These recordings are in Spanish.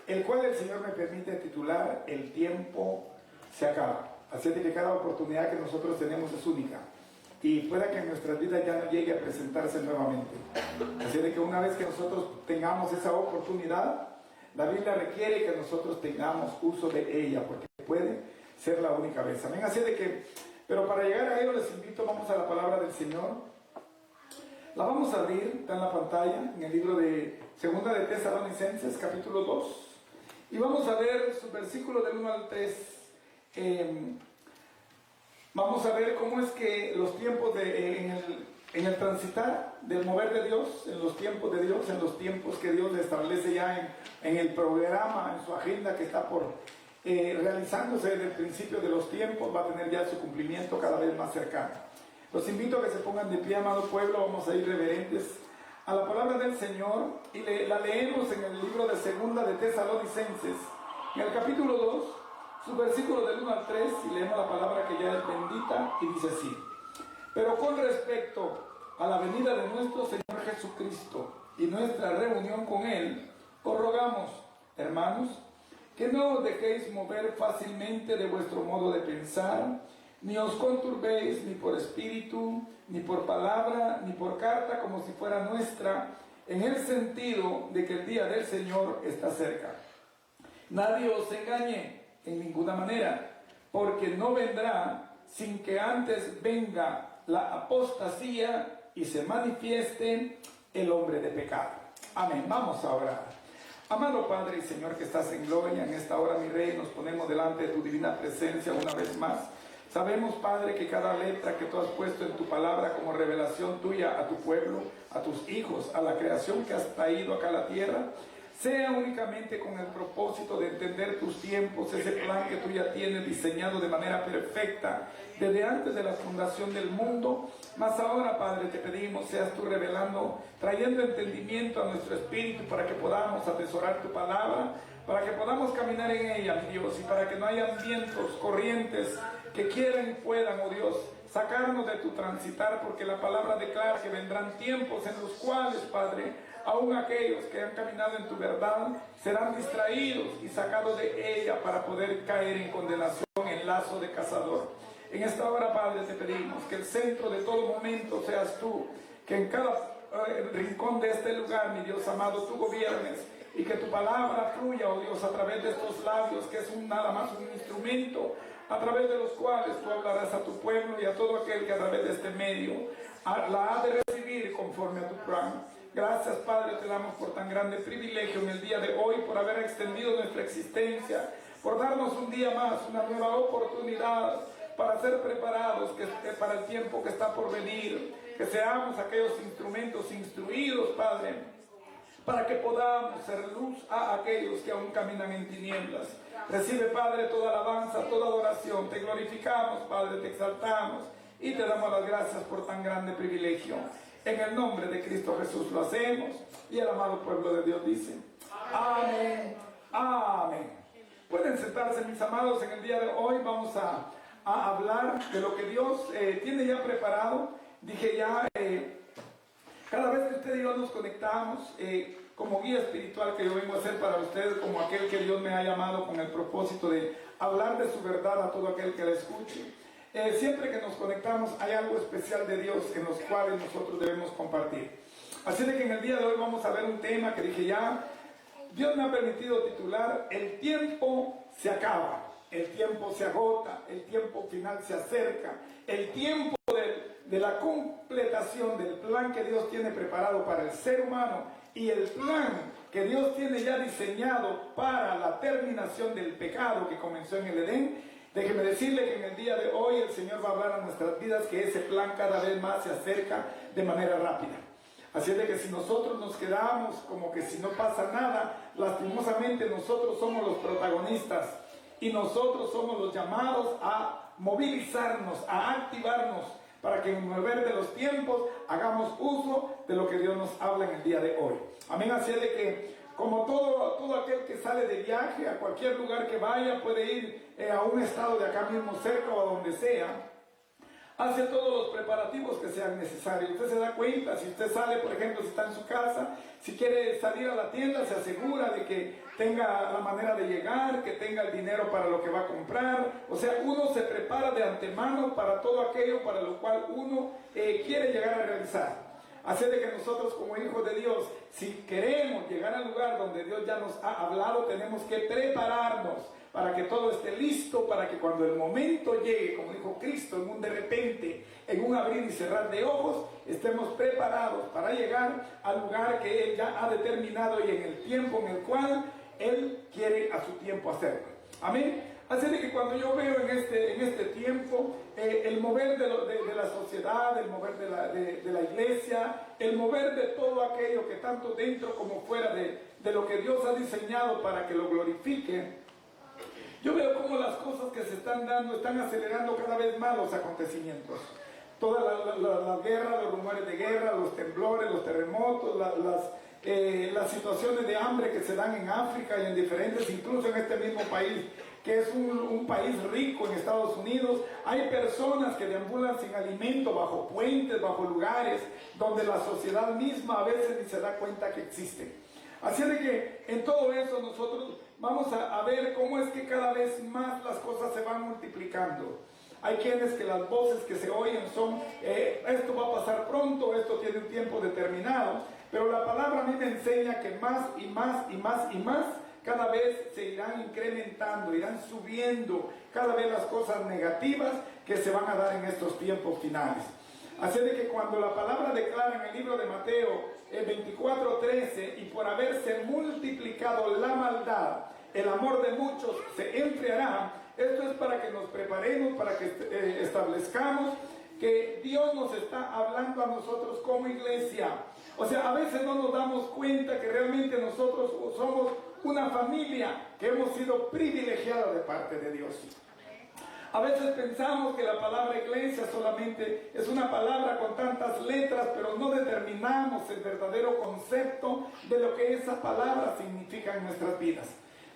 el cual el Señor me permite titular El tiempo se acaba. Así es de que cada oportunidad que nosotros tenemos es única y pueda que en nuestras vidas ya no llegue a presentarse nuevamente. Así es de que una vez que nosotros tengamos esa oportunidad, la Biblia requiere que nosotros tengamos uso de ella, porque puede ser la única vez. Amén. Así es de que, pero para llegar a ello les invito, vamos a la palabra del Señor. La vamos a abrir, está en la pantalla, en el libro de Segunda de Tesalonicenses, capítulo 2. Y vamos a ver su versículo del 1 al 3. Vamos a ver cómo es que los tiempos en el transitar del mover de Dios, en los tiempos de Dios, en los tiempos que Dios establece ya en el programa, en su agenda que está por realizándose desde el principio de los tiempos, va a tener ya su cumplimiento cada vez más cercano. Los invito a que se pongan de pie, amado pueblo. Vamos a ir reverentes a la palabra del Señor y la leemos en el libro de Segunda de Tesalonicenses, en el capítulo 2, su versículo del 1 al 3, y leemos la palabra que ya es bendita y dice así: pero con respecto a la venida de nuestro Señor Jesucristo y nuestra reunión con Él, os rogamos, hermanos, que no os dejéis mover fácilmente de vuestro modo de pensar, ni os conturbéis ni por espíritu, ni por palabra, ni por carta como si fuera nuestra, en el sentido de que el día del Señor está cerca. Nadie os engañe en ninguna manera, porque no vendrá sin que antes venga la apostasía y se manifieste el hombre de pecado. Amén. Vamos a orar. Amado Padre y Señor que estás en gloria, en esta hora, mi Rey, nos ponemos delante de tu divina presencia una vez más. Sabemos, Padre, que cada letra que tú has puesto en tu palabra como revelación tuya a tu pueblo, a tus hijos, a la creación que has traído acá a la tierra, sea únicamente con el propósito de entender tus tiempos, ese plan que tú ya tienes diseñado de manera perfecta desde antes de la fundación del mundo. Mas ahora, Padre, te pedimos, seas tú revelando, trayendo entendimiento a nuestro espíritu para que podamos atesorar tu palabra, para que podamos caminar en ella, mi Dios, y para que no haya vientos, corrientes que quieran y puedan, oh Dios, sacarnos de tu transitar, porque la palabra declara que vendrán tiempos en los cuales, Padre, aún aquellos que han caminado en tu verdad serán distraídos y sacados de ella para poder caer en condenación, en lazo de cazador. En esta hora, Padre, te pedimos que el centro de todo momento seas tú, que en cada rincón de este lugar, mi Dios amado, tú gobiernes, y que tu palabra fluya, oh Dios, a través de estos labios, que es nada más un instrumento, a través de los cuales tú hablarás a tu pueblo y a todo aquel que a través de este medio la ha de recibir conforme a tu plan. Gracias, Padre, te damos por tan grande privilegio en el día de hoy, por haber extendido nuestra existencia, por darnos un día más, una nueva oportunidad para ser preparados para el tiempo que está por venir, que seamos aquellos instrumentos instruidos, Padre, para que podamos ser luz a aquellos que aún caminan en tinieblas. Recibe, Padre, toda alabanza, toda adoración. Te glorificamos, Padre, te exaltamos y te damos las gracias por tan grande privilegio. En el nombre de Cristo Jesús lo hacemos, y el amado pueblo de Dios dice: amén, amén. Pueden sentarse, mis amados. En el día de hoy vamos a hablar de lo que Dios tiene ya preparado. Dije ya, cada vez que usted y yo nos conectamos, como guía espiritual que yo vengo a ser para ustedes, como aquel que Dios me ha llamado con el propósito de hablar de su verdad a todo aquel que la escuche, siempre que nos conectamos hay algo especial de Dios en los cuales nosotros debemos compartir. Así de que en el día de hoy vamos a ver un tema que dije ya, Dios me ha permitido titular: el tiempo se acaba, el tiempo se agota, el tiempo final se acerca, el tiempo de la completación del plan que Dios tiene preparado para el ser humano y el plan que Dios tiene ya diseñado para la terminación del pecado que comenzó en el Edén. Déjeme decirle que en el día de hoy el Señor va a hablar a nuestras vidas que ese plan cada vez más se acerca de manera rápida. Así es de que si nosotros nos quedamos como que si no pasa nada, lastimosamente nosotros somos los protagonistas y nosotros somos los llamados a movilizarnos, a activarnos, para que en el mover de los tiempos hagamos uso de lo que Dios nos habla en el día de hoy. Amén. Así es de que, como todo aquel que sale de viaje a cualquier lugar que vaya, puede ir a un estado de acá mismo cerca o a donde sea, hace todos los preparativos que sean necesarios. Usted se da cuenta, si usted sale, por ejemplo, si está en su casa, si quiere salir a la tienda, se asegura de que tenga la manera de llegar, que tenga el dinero para lo que va a comprar. O sea, uno se prepara de antemano para todo aquello para lo cual uno quiere llegar a realizar. Así de que nosotros como hijos de Dios, si queremos llegar al lugar donde Dios ya nos ha hablado, tenemos que prepararnos para que todo esté listo, para que cuando el momento llegue, como dijo Cristo, en un de repente, en un abrir y cerrar de ojos, estemos preparados para llegar al lugar que Él ya ha determinado y en el tiempo en el cual Él quiere a su tiempo hacerlo. Amén. Así de que cuando yo veo en este tiempo el mover de la sociedad, el mover de la iglesia, el mover de todo aquello que tanto dentro como fuera de lo que Dios ha diseñado para que lo glorifique, yo veo cómo las cosas que se están dando están acelerando cada vez más los acontecimientos. Todas las guerras, los rumores de guerra, los temblores, los terremotos, las situaciones de hambre que se dan en África y en diferentes, incluso en este mismo país, que es un país rico en Estados Unidos. Hay personas que deambulan sin alimento bajo puentes, bajo lugares donde la sociedad misma a veces ni se da cuenta que existen. Así de que en todo eso nosotros vamos a ver cómo es que cada vez más las cosas se van multiplicando. Hay quienes que las voces que se oyen son, esto va a pasar pronto, esto tiene un tiempo determinado, pero la palabra a mí me enseña que más y más y más y más, cada vez se irán incrementando, irán subiendo cada vez las cosas negativas que se van a dar en estos tiempos finales. Así de que cuando la palabra declara en el libro de Mateo 24:13, y por haberse multiplicado la maldad, el amor de muchos se enfriará, esto es para que nos preparemos, para que establezcamos que Dios nos está hablando a nosotros como iglesia. O sea, a veces no nos damos cuenta que realmente nosotros somos una familia que hemos sido privilegiada de parte de Dios. A veces pensamos que la palabra iglesia solamente es una palabra con tantas letras, pero no determinamos el verdadero concepto de lo que esa palabra significa en nuestras vidas.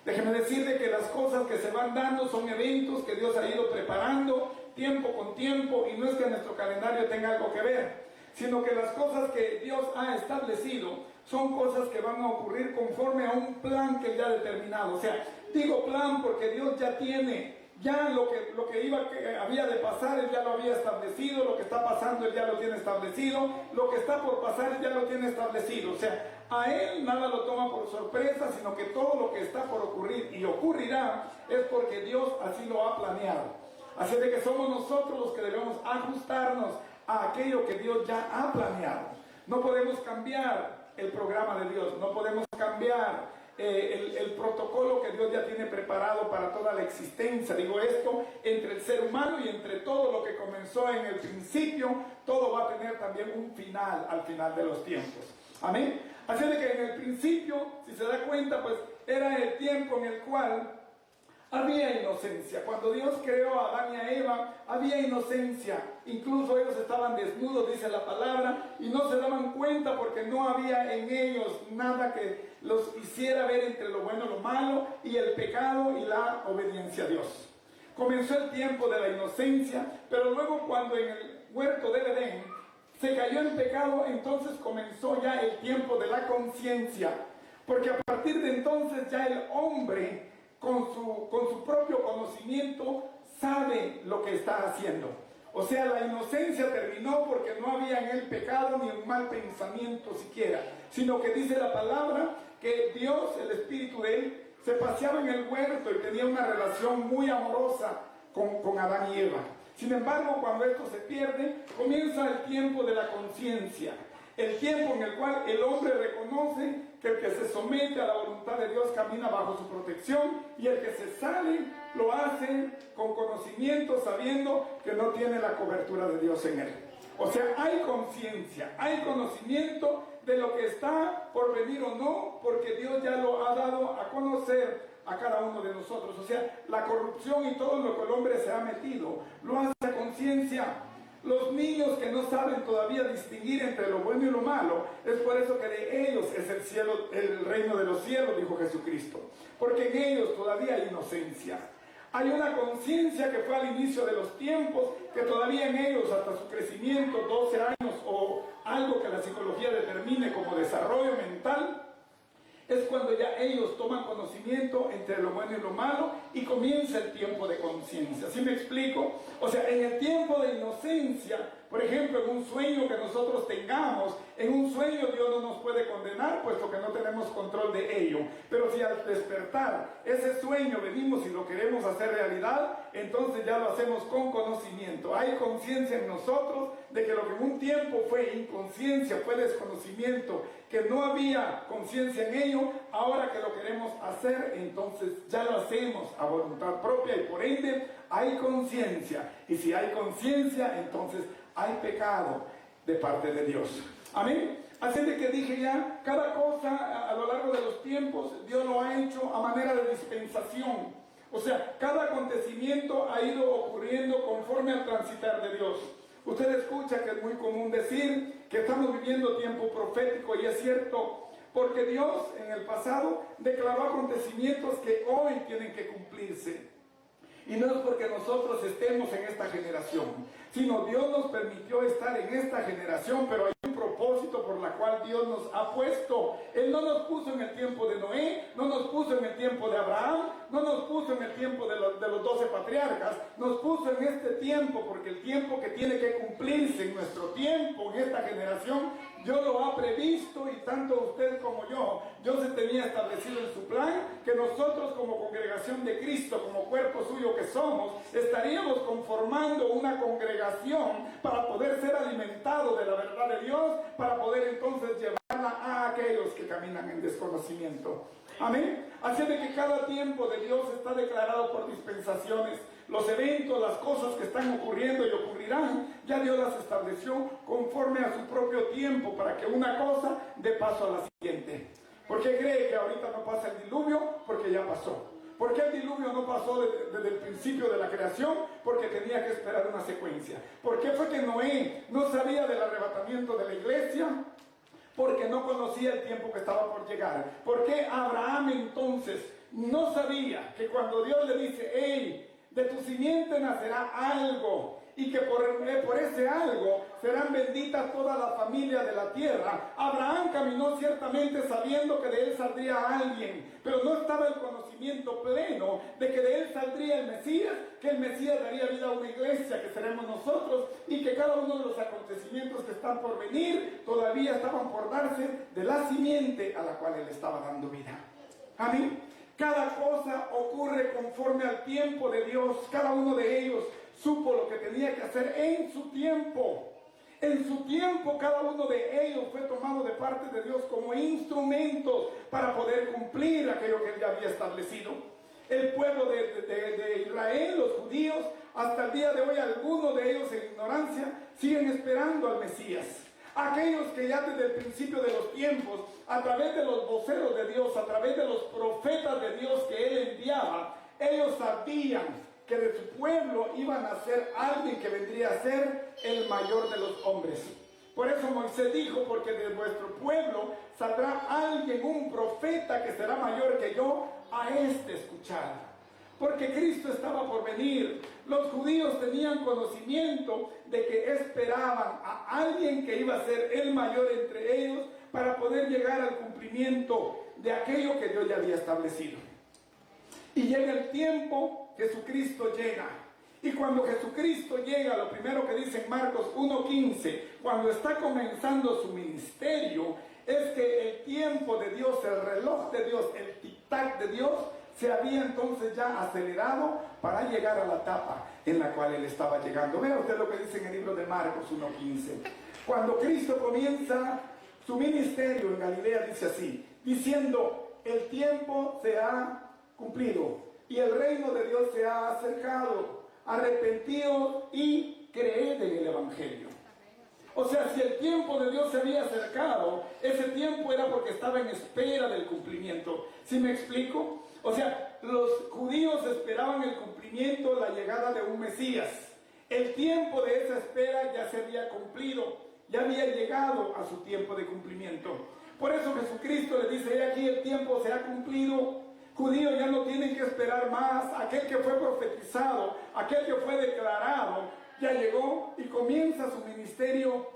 Déjeme decirle que las cosas que se van dando son eventos que Dios ha ido preparando tiempo con tiempo, y no es que nuestro calendario tenga algo que ver, sino que las cosas que Dios ha establecido son cosas que van a ocurrir conforme a un plan que Él ya ha determinado. O sea, digo plan porque Dios ya tiene, ya lo que había de pasar, Él ya lo había establecido, lo que está pasando, Él ya lo tiene establecido, lo que está por pasar, Él ya lo tiene establecido. O sea, a Él nada lo toma por sorpresa, sino que todo lo que está por ocurrir y ocurrirá es porque Dios así lo ha planeado. Así de que somos nosotros los que debemos ajustarnos a aquello que Dios ya ha planeado. No podemos cambiar el programa de Dios, no podemos cambiar el protocolo que Dios ya tiene preparado para toda la existencia. Digo esto, entre el ser humano y entre todo lo que comenzó en el principio, todo va a tener también un final al final de los tiempos. Amén. Así de que en el principio, si se da cuenta, pues era el tiempo en el cual había inocencia. Cuando Dios creó a Adán y a Eva, había inocencia. Incluso ellos estaban desnudos, dice la palabra, y no se daban cuenta porque no había en ellos nada que los hiciera ver entre lo bueno y lo malo, y el pecado y la obediencia a Dios. Comenzó el tiempo de la inocencia, pero luego cuando en el huerto del Edén se cayó en pecado, entonces comenzó ya el tiempo de la conciencia. Porque a partir de entonces ya el hombre, con su propio conocimiento, sabe lo que está haciendo. O sea, la inocencia terminó porque no había en él pecado ni un mal pensamiento siquiera, sino que dice la palabra que Dios, el espíritu de él, se paseaba en el huerto y tenía una relación muy amorosa con Adán y Eva. Sin embargo, cuando esto se pierde, comienza el tiempo de la conciencia, el tiempo en el cual el hombre reconoce que el que se somete a la voluntad de Dios camina bajo su protección, y el que se sale lo hace con conocimiento, sabiendo que no tiene la cobertura de Dios en él. O sea, hay conciencia, hay conocimiento de lo que está por venir o no, porque Dios ya lo ha dado a conocer a cada uno de nosotros. O sea, la corrupción y todo lo que el hombre se ha metido lo hace a conciencia. Los niños que no saben todavía distinguir entre lo bueno y lo malo, es por eso que de ellos es el cielo, el reino de los cielos, dijo Jesucristo, porque en ellos todavía hay inocencia. Hay una conciencia que fue al inicio de los tiempos, que todavía en ellos, hasta su crecimiento, 12 años o algo que la psicología determine como desarrollo mental, es cuando ya ellos toman conocimiento entre lo bueno y lo malo y comienza el tiempo de conciencia. ¿Sí me explico? O sea, en el tiempo de inocencia, por ejemplo, en un sueño que nosotros tengamos, en un sueño Dios no nos puede condenar, puesto que no tenemos control de ello. Pero si al despertar ese sueño venimos y lo queremos hacer realidad, entonces ya lo hacemos con conocimiento. Hay conciencia en nosotros de que lo que en un tiempo fue inconsciencia, fue desconocimiento, que no había conciencia en ello, ahora que lo queremos hacer, entonces ya lo hacemos a voluntad propia y por ende hay conciencia. Y si hay conciencia, entonces hay pecado de parte de Dios. Amén. Así de que dije ya, cada cosa a lo largo de los tiempos, Dios lo ha hecho a manera de dispensación. O sea, cada acontecimiento ha ido ocurriendo conforme al transitar de Dios. Usted escucha que es muy común decir que estamos viviendo tiempo profético, y es cierto, porque Dios en el pasado declaró acontecimientos que hoy tienen que cumplirse. Y no es porque nosotros estemos en esta generación, sino Dios nos permitió estar en esta generación, pero hay un propósito por la cual Dios nos ha puesto. Él no nos puso en el tiempo de Noé, no nos puso en el tiempo de Abraham, no nos puso en el tiempo de los 12 patriarcas, nos puso en este tiempo, porque el tiempo que tiene que cumplirse en nuestro tiempo, en esta generación, Dios lo ha previsto, y tanto usted como yo, Dios se tenía establecido en su plan que nosotros como congregación de Cristo, como cuerpo suyo que somos, estaríamos conformando una congregación para poder ser alimentados de la verdad de Dios, para poder entonces llevarla a aquellos que caminan en desconocimiento. Amén. Así de que cada tiempo de Dios está declarado por dispensaciones. Los eventos, las cosas que están ocurriendo y ocurrirán, ya Dios las estableció conforme a su propio tiempo, para que una cosa dé paso a la siguiente. ¿Por qué cree que ahorita no pasa el diluvio? Porque ya pasó. ¿Por qué el diluvio no pasó desde el principio de la creación? Porque tenía que esperar una secuencia. ¿Por qué fue que Noé no sabía del arrebatamiento de la iglesia? Porque no conocía el tiempo que estaba por llegar. ¿Por qué Abraham entonces no sabía que cuando Dios le dice, hey, de tu simiente nacerá algo, y que por ese algo serán benditas toda la familia de la tierra? Abraham caminó ciertamente sabiendo que de él saldría alguien, pero no estaba el conocimiento pleno de que de él saldría el Mesías, que el Mesías daría vida a una iglesia que seremos nosotros, y que cada uno de los acontecimientos que están por venir todavía estaban por darse de la simiente a la cual él estaba dando vida. Amén. Cada cosa ocurre conforme al tiempo de Dios. Cada uno de ellos supo lo que tenía que hacer en su tiempo. En su tiempo cada uno de ellos fue tomado de parte de Dios como instrumentos para poder cumplir aquello que él ya había establecido. El pueblo de Israel, los judíos, hasta el día de hoy algunos de ellos en ignorancia siguen esperando al Mesías. Aquellos que ya desde el principio de los tiempos, a través de los voceros de Dios, a través de los profetas de Dios que Él enviaba, ellos sabían que de su pueblo iban a ser alguien que vendría a ser el mayor de los hombres. Por eso Moisés dijo, porque de vuestro pueblo saldrá alguien, un profeta que será mayor que yo, a este escuchar. Porque Cristo estaba por venir. Los judíos tenían conocimiento de que esperaban a alguien que iba a ser el mayor entre ellos para poder llegar al cumplimiento de aquello que Dios ya había establecido. Y llega el tiempo, Jesucristo llega. Y cuando Jesucristo llega, lo primero que dice en Marcos 1:15, cuando está comenzando su ministerio, es que el tiempo de Dios, el reloj de Dios, el tic-tac de Dios, se había entonces ya acelerado para llegar a la etapa en la cual él estaba llegando. Vea usted lo que dice en el libro de Marcos 1:15. Cuando Cristo comienza su ministerio en Galilea, dice así, diciendo, el tiempo se ha cumplido y el reino de Dios se ha acercado. Arrepentidos y creed en el Evangelio. O sea, si el tiempo de Dios se había acercado, ese tiempo era porque estaba en espera del cumplimiento. ¿Sí me explico? O sea, los judíos esperaban el cumplimiento, la llegada de un Mesías. El tiempo de esa espera ya se había cumplido, ya había llegado a su tiempo de cumplimiento. Por eso Jesucristo le dice, he aquí el tiempo se ha cumplido. judíos ya no tienen que esperar más. Aquel que fue profetizado, aquel que fue declarado, ya llegó y comienza su ministerio.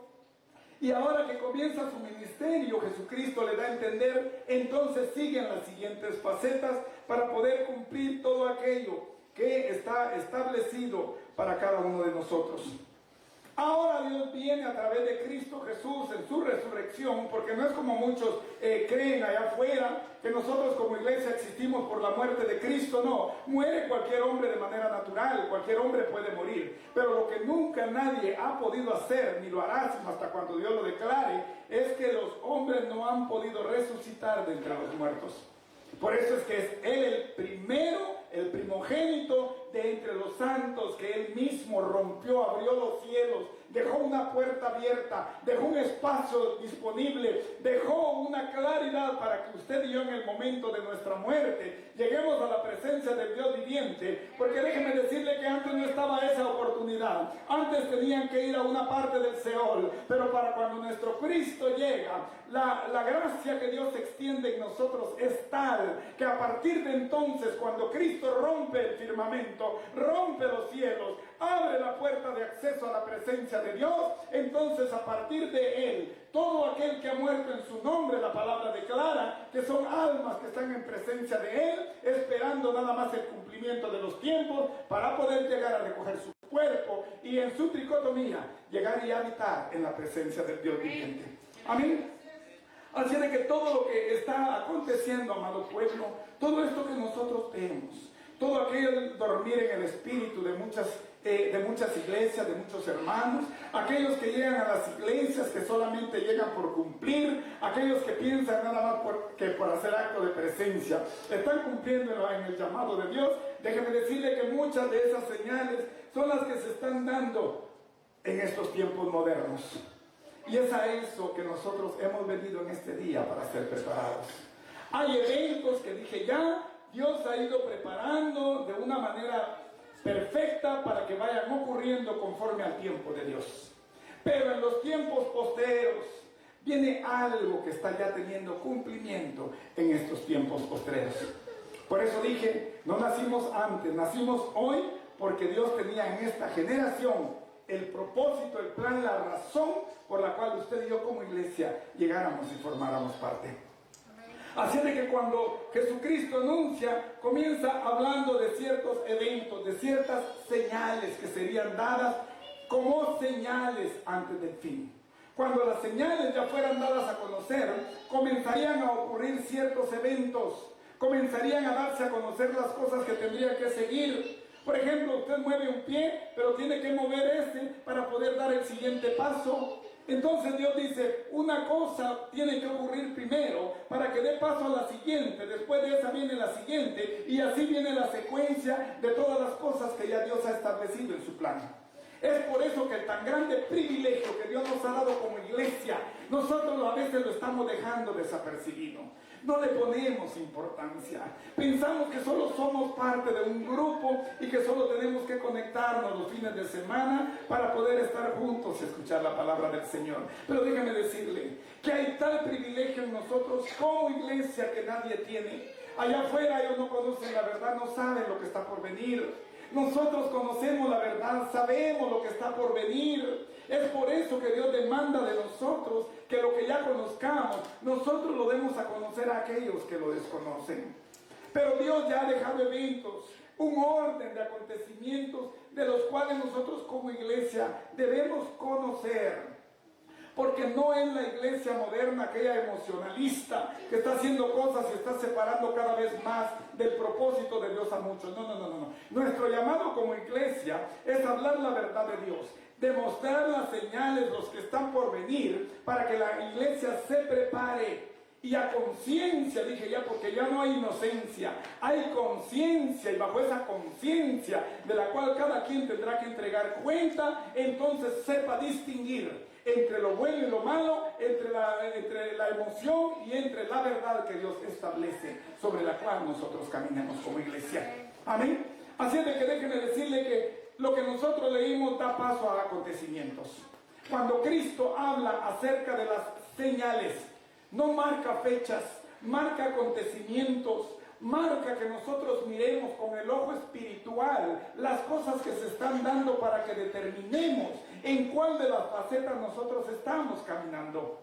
Y ahora que comienza su ministerio, Jesucristo le da a entender, entonces siguen las siguientes facetas para poder cumplir todo aquello que está establecido para cada uno de nosotros. Ahora Dios viene a través de Cristo Jesús en su resurrección, porque no es como muchos creen allá afuera, que nosotros como iglesia existimos por la muerte de Cristo. No, muere cualquier hombre de manera natural, cualquier hombre puede morir, pero lo que nunca nadie ha podido hacer, ni lo hará sino hasta cuando Dios lo declare, es que los hombres no han podido resucitar de entre los muertos. Por eso es que es Él el primero, el primogénito de entre los santos, que Él mismo rompió, abrió los cielos, dejó una puerta abierta, dejó un espacio disponible, dejó una claridad para que usted y yo en el momento de nuestra muerte lleguemos a la presencia del Dios viviente. Porque déjeme decirle que antes no estaba esa oportunidad. Antes tenían que ir a una parte del Seol, pero para cuando nuestro Cristo llega, la gracia que Dios extiende en nosotros es tal que a partir de entonces, cuando Cristo rompe el firmamento, rompe los cielos, abre la puerta de acceso a la presencia de Dios, entonces a partir de Él, todo aquel que ha muerto en su nombre, la palabra declara que son almas que están en presencia de Él, esperando nada más el cumplimiento de los tiempos para poder llegar a recoger su cuerpo y en su tricotomía llegar y habitar en la presencia del Dios viviente. Amén. Así de que todo lo que está aconteciendo, amado pueblo, todo esto que nosotros vemos, todo aquel dormir en el espíritu de muchas iglesias, de muchos hermanos, aquellos que llegan a las iglesias que solamente llegan por cumplir, aquellos que piensan nada más que por hacer acto de presencia, están cumpliendo en el llamado de Dios. Déjeme decirle que muchas de esas señales son las que se están dando en estos tiempos modernos. Y es a eso que nosotros hemos venido en este día para ser preparados. Hay eventos que dije ya, Dios ha ido preparando de una manera perfecta para que vayan ocurriendo conforme al tiempo de Dios. Pero en los tiempos posteros viene algo que está ya teniendo cumplimiento en estos tiempos postreros. Por eso dije, no nacimos antes, nacimos hoy porque Dios tenía en esta generación el propósito, el plan, la razón por la cual usted y yo como iglesia llegáramos y formáramos parte. Así de que cuando Jesucristo anuncia, comienza hablando de ciertos eventos, de ciertas señales que serían dadas como señales antes del fin. Cuando las señales ya fueran dadas a conocer, comenzarían a ocurrir ciertos eventos, comenzarían a darse a conocer las cosas que tendrían que seguir. Por ejemplo, usted mueve un pie, pero tiene que mover este para poder dar el siguiente paso. Entonces Dios dice, una cosa tiene que ocurrir primero para que dé paso a la siguiente, después de esa viene la siguiente, y así viene la secuencia de todas las cosas que ya Dios ha establecido en su plan. Es por eso que el tan grande privilegio que Dios nos ha dado como iglesia, nosotros a veces lo estamos dejando desapercibido. No le ponemos importancia. Pensamos que solo somos parte de un grupo y que solo tenemos que conectarnos los fines de semana para poder estar juntos y escuchar la palabra del Señor. Pero déjame decirle que hay tal privilegio en nosotros como iglesia que nadie tiene. Allá afuera ellos no conocen la verdad, no saben lo que está por venir. Nosotros conocemos la verdad, sabemos lo que está por venir. Es por eso que Dios demanda de nosotros que lo que ya conozcamos, nosotros lo demos a conocer a aquellos que lo desconocen. Pero Dios ya ha dejado eventos, un orden de acontecimientos de los cuales nosotros como iglesia debemos conocer. Porque no es la iglesia moderna, aquella emocionalista que está haciendo cosas y está separando cada vez más del propósito de Dios a muchos. No. Nuestro llamado como iglesia es hablar la verdad de Dios, demostrar las señales, los que están por venir, para que la iglesia se prepare. Y a conciencia, dije ya, porque ya no hay inocencia, hay conciencia, y bajo esa conciencia de la cual cada quien tendrá que entregar cuenta, entonces sepa distinguir entre lo bueno y lo malo, entre la emoción y entre la verdad que Dios establece, sobre la cual nosotros caminamos como iglesia. Amén. Así es de que déjenme decirle que lo que nosotros leímos da paso a acontecimientos. Cuando Cristo habla acerca de las señales, no marca fechas, marca acontecimientos, marca que nosotros miremos con el ojo espiritual las cosas que se están dando para que determinemos en cuál de las facetas nosotros estamos caminando.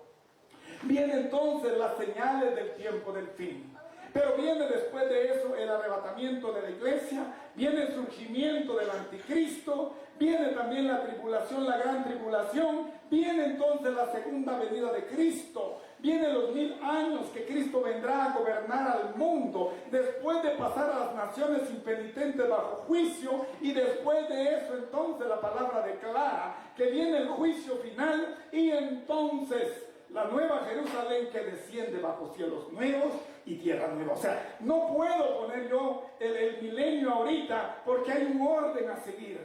Vienen entonces las señales del tiempo del fin. Pero viene después de eso el arrebatamiento de la iglesia, viene el surgimiento del anticristo, viene también la tribulación, la gran tribulación, viene entonces la segunda venida de Cristo, vienen los 1000 años que Cristo vendrá a gobernar al mundo, después de pasar a las naciones impenitentes bajo juicio, y después de eso entonces la palabra declara que viene el juicio final, y entonces la nueva Jerusalén que desciende bajo cielos nuevos y tierra nueva. O sea, no puedo poner yo el milenio ahorita porque hay un orden a seguir.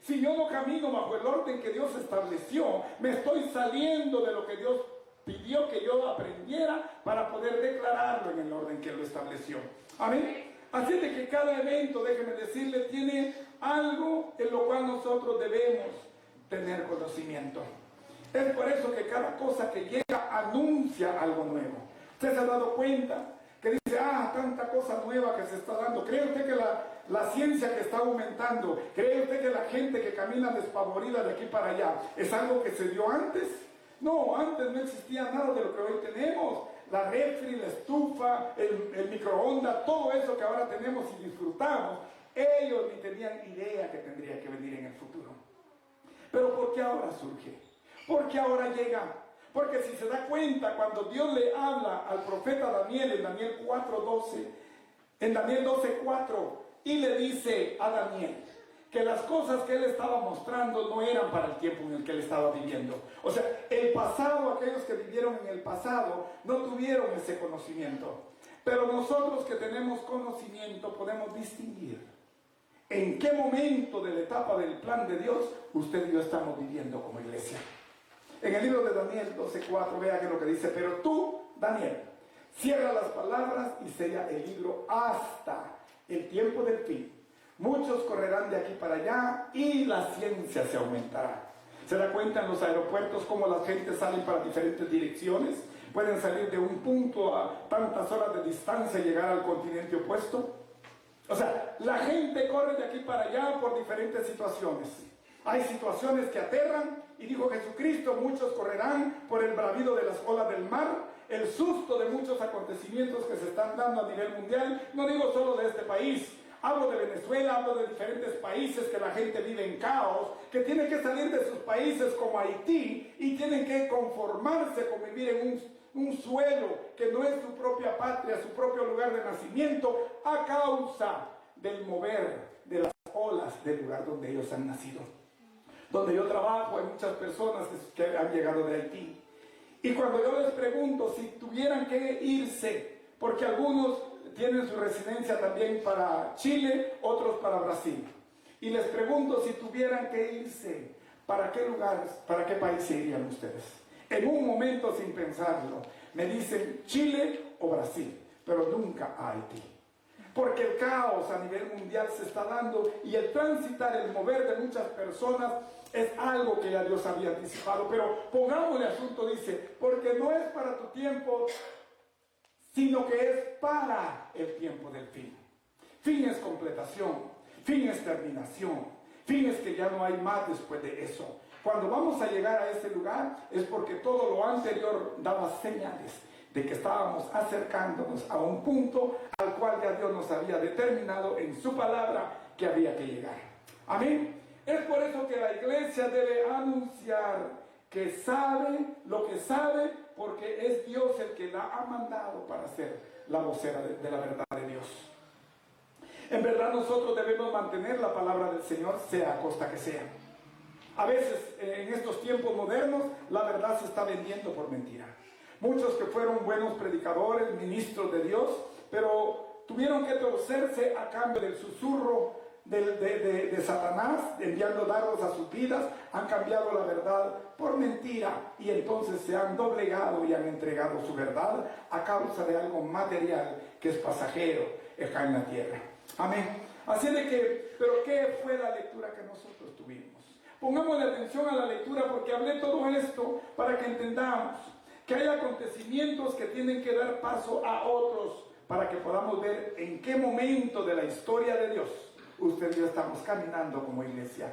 Si yo no camino bajo el orden que Dios estableció, me estoy saliendo de lo que Dios pidió que yo aprendiera para poder declararlo en el orden que Él lo estableció. Amén. Así de que cada evento, déjeme decirle, tiene algo en lo cual nosotros debemos tener conocimiento. Es por eso que cada cosa que llega anuncia algo nuevo. ¿Usted se ha dado cuenta? Que dice, tanta cosa nueva que se está dando. ¿Cree usted que la ciencia que está aumentando, cree usted que la gente que camina despavorida de aquí para allá, es algo que se dio antes? No, antes no existía nada de lo que hoy tenemos. La refri, la estufa, el microondas, todo eso que ahora tenemos y disfrutamos, ellos ni tenían idea que tendría que venir en el futuro. Pero ¿por qué ahora surge? Porque ahora llega. Porque si se da cuenta, cuando Dios le habla al profeta Daniel en Daniel 4:12, en Daniel 12:4, y le dice a Daniel que las cosas que él estaba mostrando no eran para el tiempo en el que él estaba viviendo. O sea, el pasado, aquellos que vivieron en el pasado, no tuvieron ese conocimiento. Pero nosotros que tenemos conocimiento podemos distinguir en qué momento de la etapa del plan de Dios usted y yo estamos viviendo como iglesia. En el libro de Daniel 12:4, vea que es lo que dice: pero tú, Daniel, cierra las palabras y sella el libro hasta el tiempo del fin. Muchos correrán de aquí para allá y la ciencia se aumentará. ¿Se da cuenta en los aeropuertos cómo la gente sale para diferentes direcciones? Pueden salir de un punto a tantas horas de distancia y llegar al continente opuesto. O sea, la gente corre de aquí para allá por diferentes situaciones. Hay situaciones que aterran, y dijo Jesucristo, muchos correrán por el bravido de las olas del mar, el susto de muchos acontecimientos que se están dando a nivel mundial. No digo solo de este país, hablo de Venezuela, hablo de diferentes países que la gente vive en caos, que tienen que salir de sus países como Haití y tienen que conformarse con vivir en un suelo que no es su propia patria, su propio lugar de nacimiento, a causa del mover de las olas del lugar donde ellos han nacido. Donde yo trabajo hay muchas personas que han llegado de Haití. Y cuando yo les pregunto si tuvieran que irse, porque algunos tienen su residencia también para Chile, otros para Brasil. Y les pregunto si tuvieran que irse, ¿para qué lugar, para qué país se irían ustedes? En un momento, sin pensarlo, me dicen Chile o Brasil, pero nunca a Haití. Porque el caos a nivel mundial se está dando, y el transitar, el mover de muchas personas es algo que ya Dios había anticipado. Pero pongámosle asunto, dice, porque no es para tu tiempo, sino que es para el tiempo del fin. Fin es completación, fin es terminación, fin es que ya no hay más después de eso. Cuando vamos a llegar a ese lugar es porque todo lo anterior daba señales de que estábamos acercándonos a un punto al cual ya Dios nos había determinado en su palabra que había que llegar. Amén. Es por eso que la iglesia debe anunciar que sabe lo que sabe, porque es Dios el que la ha mandado para ser la vocera de la verdad de Dios. En verdad nosotros debemos mantener la palabra del Señor, sea a costa que sea. A veces en estos tiempos modernos la verdad se está vendiendo por mentira. Muchos que fueron buenos predicadores, ministros de Dios, pero tuvieron que torcerse a cambio del susurro de Satanás, enviando dardos a sus vidas, han cambiado la verdad por mentira, y entonces se han doblegado y han entregado su verdad a causa de algo material que es pasajero acá en la tierra. Amén. Así de que, pero ¿qué fue la lectura que nosotros tuvimos? Pongámosle atención a la lectura, porque hablé todo esto para que entendamos que hay acontecimientos que tienen que dar paso a otros para que podamos ver en qué momento de la historia de Dios usted y yo estamos caminando como iglesia.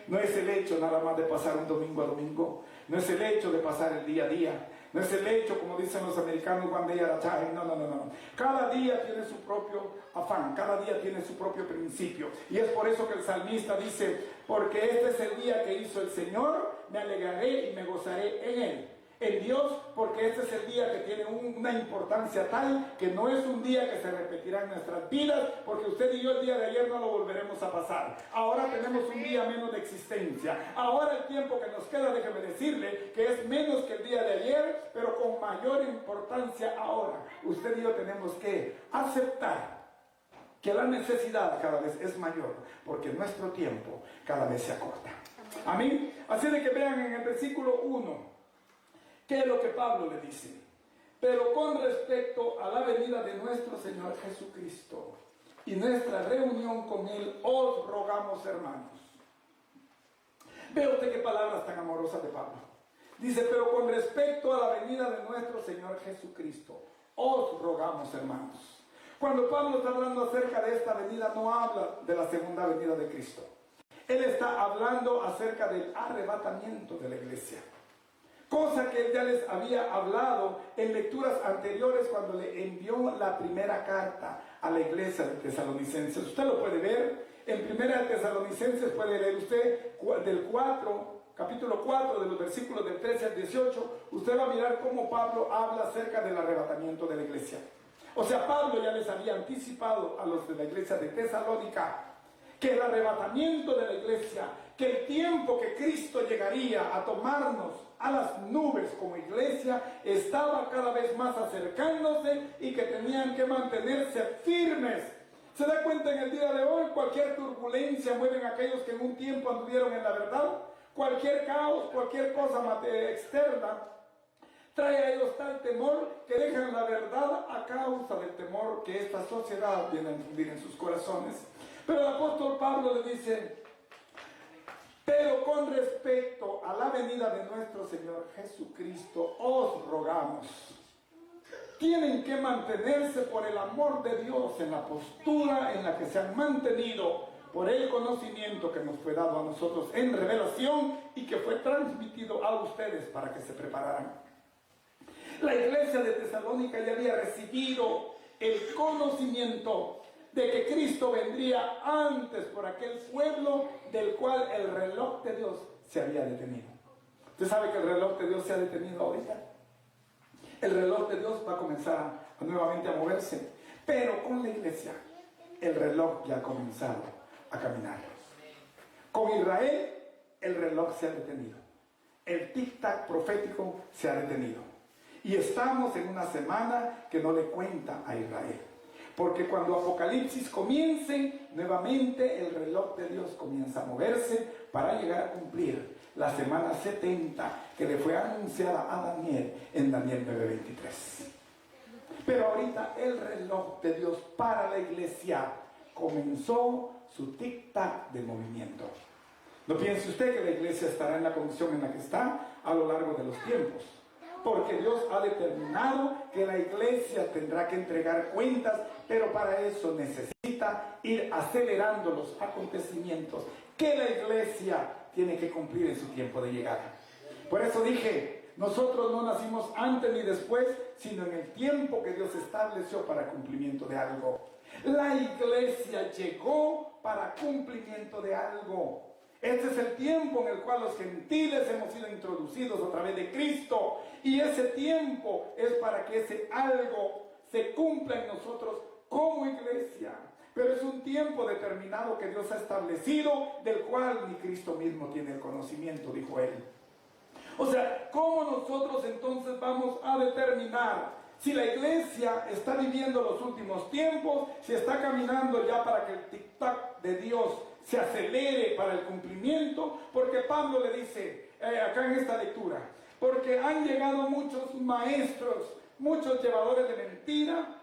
No es el hecho nada más de pasar un domingo a domingo, no es el hecho de pasar el día a día, no es el hecho, como dicen los americanos, one day at a time. No. Cada día tiene su propio afán, cada día tiene su propio principio. Y es por eso que el salmista dice, porque este es el día que hizo el Señor, me alegraré y me gozaré en él. En Dios, porque este es el día que tiene una importancia tal que no es un día que se repetirá en nuestras vidas, porque usted y yo el día de ayer no lo volveremos a pasar. Ahora tenemos un día menos de existencia. Ahora el tiempo que nos queda, déjeme decirle, que es menos que el día de ayer, pero con mayor importancia ahora. Usted y yo tenemos que aceptar que la necesidad cada vez es mayor, porque nuestro tiempo cada vez se acorta. Amén. Así de que vean en el versículo 1. ¿Qué es lo que Pablo le dice? Pero con respecto a la venida de nuestro Señor Jesucristo y nuestra reunión con Él, os rogamos, hermanos. Ve usted qué palabras tan amorosas de Pablo. Dice, pero con respecto a la venida de nuestro Señor Jesucristo, os rogamos, hermanos. Cuando Pablo está hablando acerca de esta venida, no habla de la segunda venida de Cristo. Él está hablando acerca del arrebatamiento de la iglesia. Cosa que él ya les había hablado en lecturas anteriores cuando le envió la primera carta a la iglesia de Tesalonicenses. Usted lo puede ver en Primera de Tesalonicenses, puede leer usted del capítulo 4, de los versículos del 13 al 18. Usted va a mirar cómo Pablo habla acerca del arrebatamiento de la iglesia. O sea, Pablo ya les había anticipado a los de la iglesia de Tesalónica que el arrebatamiento de la iglesia, que el tiempo que Cristo llegaría a tomarnos a las nubes como iglesia, estaba cada vez más acercándose y que tenían que mantenerse firmes. ¿Se da cuenta en el día de hoy? Cualquier turbulencia mueven a aquellos que en un tiempo anduvieron en la verdad. Cualquier caos, cualquier cosa externa trae a ellos tal temor que dejan la verdad a causa del temor que esta sociedad viene a infundir en sus corazones. Pero el apóstol Pablo le dice, pero con respecto a la venida de nuestro Señor Jesucristo, os rogamos. Tienen que mantenerse por el amor de Dios en la postura en la que se han mantenido, por el conocimiento que nos fue dado a nosotros en revelación y que fue transmitido a ustedes para que se prepararan. La iglesia de Tesalónica ya había recibido el conocimiento de que Cristo vendría antes por aquel pueblo del cual el reloj de Dios se había detenido. ¿Usted sabe que el reloj de Dios se ha detenido ahorita? El reloj de Dios va a comenzar nuevamente a moverse, pero con la iglesia el reloj ya ha comenzado a caminar. Con Israel el reloj se ha detenido, el tic-tac profético se ha detenido, y estamos en una semana que no le cuenta a Israel. Porque cuando Apocalipsis comience, nuevamente el reloj de Dios comienza a moverse para llegar a cumplir la semana 70 que le fue anunciada a Daniel en Daniel 9:23. Pero ahorita el reloj de Dios para la iglesia comenzó su tic-tac de movimiento. No piense usted que la iglesia estará en la condición en la que está a lo largo de los tiempos. Porque Dios ha determinado que la iglesia tendrá que entregar cuentas, pero para eso necesita ir acelerando los acontecimientos que la iglesia tiene que cumplir en su tiempo de llegada. Por eso dije, nosotros no nacimos antes ni después, sino en el tiempo que Dios estableció para cumplimiento de algo. La iglesia llegó para cumplimiento de algo. Este es el tiempo en el cual los gentiles hemos sido introducidos a través de Cristo. Y ese tiempo es para que ese algo se cumpla en nosotros como iglesia. Pero es un tiempo determinado que Dios ha establecido, del cual ni Cristo mismo tiene el conocimiento, dijo él. O sea, ¿cómo nosotros entonces vamos a determinar si la iglesia está viviendo los últimos tiempos, si está caminando ya para que el tic-tac de Dios se acelere para el cumplimiento? Porque Pablo le dice acá en esta lectura, porque han llegado muchos maestros, muchos llevadores de mentira.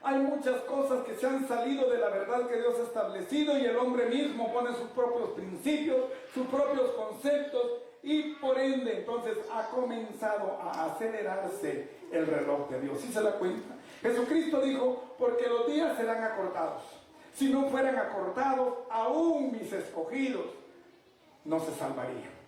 Hay muchas cosas que se han salido de la verdad que Dios ha establecido, y el hombre mismo pone sus propios principios, sus propios conceptos, y por ende entonces ha comenzado a acelerarse el reloj de Dios. ¿Sí se da cuenta? Jesucristo dijo, porque los días serán acortados. Si no fueran acortados, aún mis escogidos no se salvarían.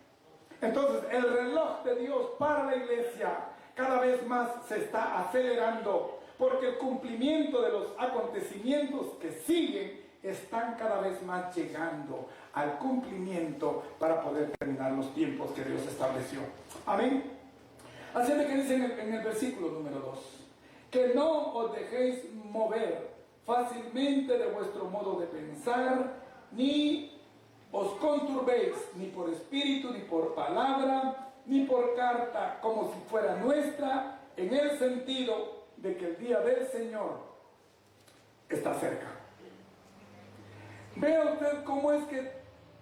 Entonces, el reloj de Dios para la iglesia cada vez más se está acelerando, porque el cumplimiento de los acontecimientos que siguen están cada vez más llegando al cumplimiento para poder terminar los tiempos que Dios estableció. Amén. Así es de que dice en el versículo número 2, que no os dejéis mover fácilmente de vuestro modo de pensar, ni os conturbéis, ni por espíritu, ni por palabra, ni por carta, como si fuera nuestra, en el sentido de que el día del Señor está cerca. Vea usted cómo es que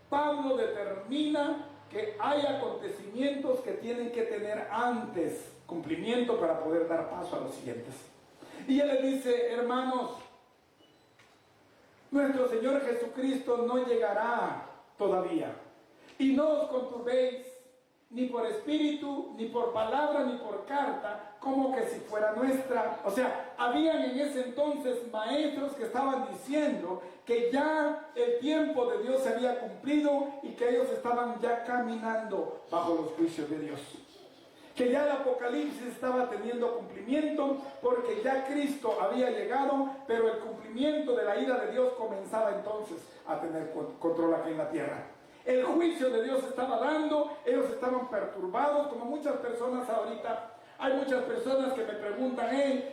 Pablo determina que hay acontecimientos que tienen que tener antes cumplimiento para poder dar paso a los siguientes. Y él le dice, hermanos, nuestro Señor Jesucristo no llegará todavía. Y no os conturbéis, ni por espíritu, ni por palabra, ni por carta, como que si fuera nuestra. O sea, habían en ese entonces maestros que estaban diciendo que ya el tiempo de Dios se había cumplido y que ellos estaban ya caminando bajo los juicios de Dios. Que ya el Apocalipsis estaba teniendo cumplimiento porque ya Cristo había llegado, pero el cumplimiento de la ira de Dios comenzaba entonces a tener control aquí en la tierra. El juicio de Dios estaba dando, ellos estaban perturbados, como muchas personas ahorita. Hay muchas personas que me preguntan,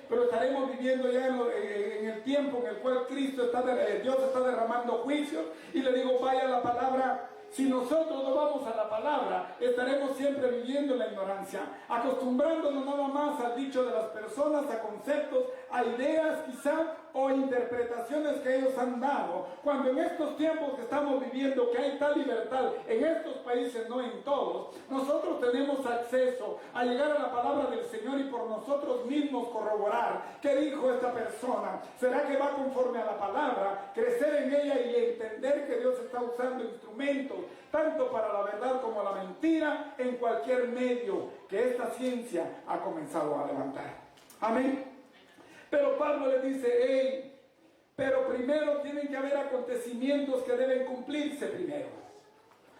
pero estaremos viviendo ya en el tiempo en el cual Dios está derramando juicios. Y le digo, vaya a la palabra. Si nosotros no vamos a la palabra, estaremos siempre viviendo en la ignorancia, acostumbrándonos nada más al dicho de las personas, a conceptos, a ideas quizá, o interpretaciones que ellos han dado. Cuando en estos tiempos que estamos viviendo, que hay tal libertad, en estos países, no en todos, nosotros tenemos acceso a llegar a la palabra del Señor y por nosotros mismos corroborar qué dijo esta persona. ¿Será que va conforme a la palabra? Crecer en ella y entender que Dios está usando instrumentos tanto para la verdad como la mentira, en cualquier medio que esta ciencia ha comenzado a levantar. Amén. Pero Pablo le dice, pero primero tienen que haber acontecimientos que deben cumplirse primero.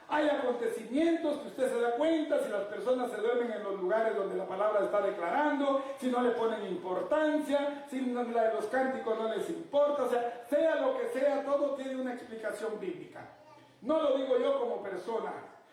Hay acontecimientos que usted se da cuenta, si las personas se duermen en los lugares donde la palabra está declarando, si no le ponen importancia, si los cánticos no les importa, o sea lo que sea, todo tiene una explicación bíblica. No lo digo yo como persona,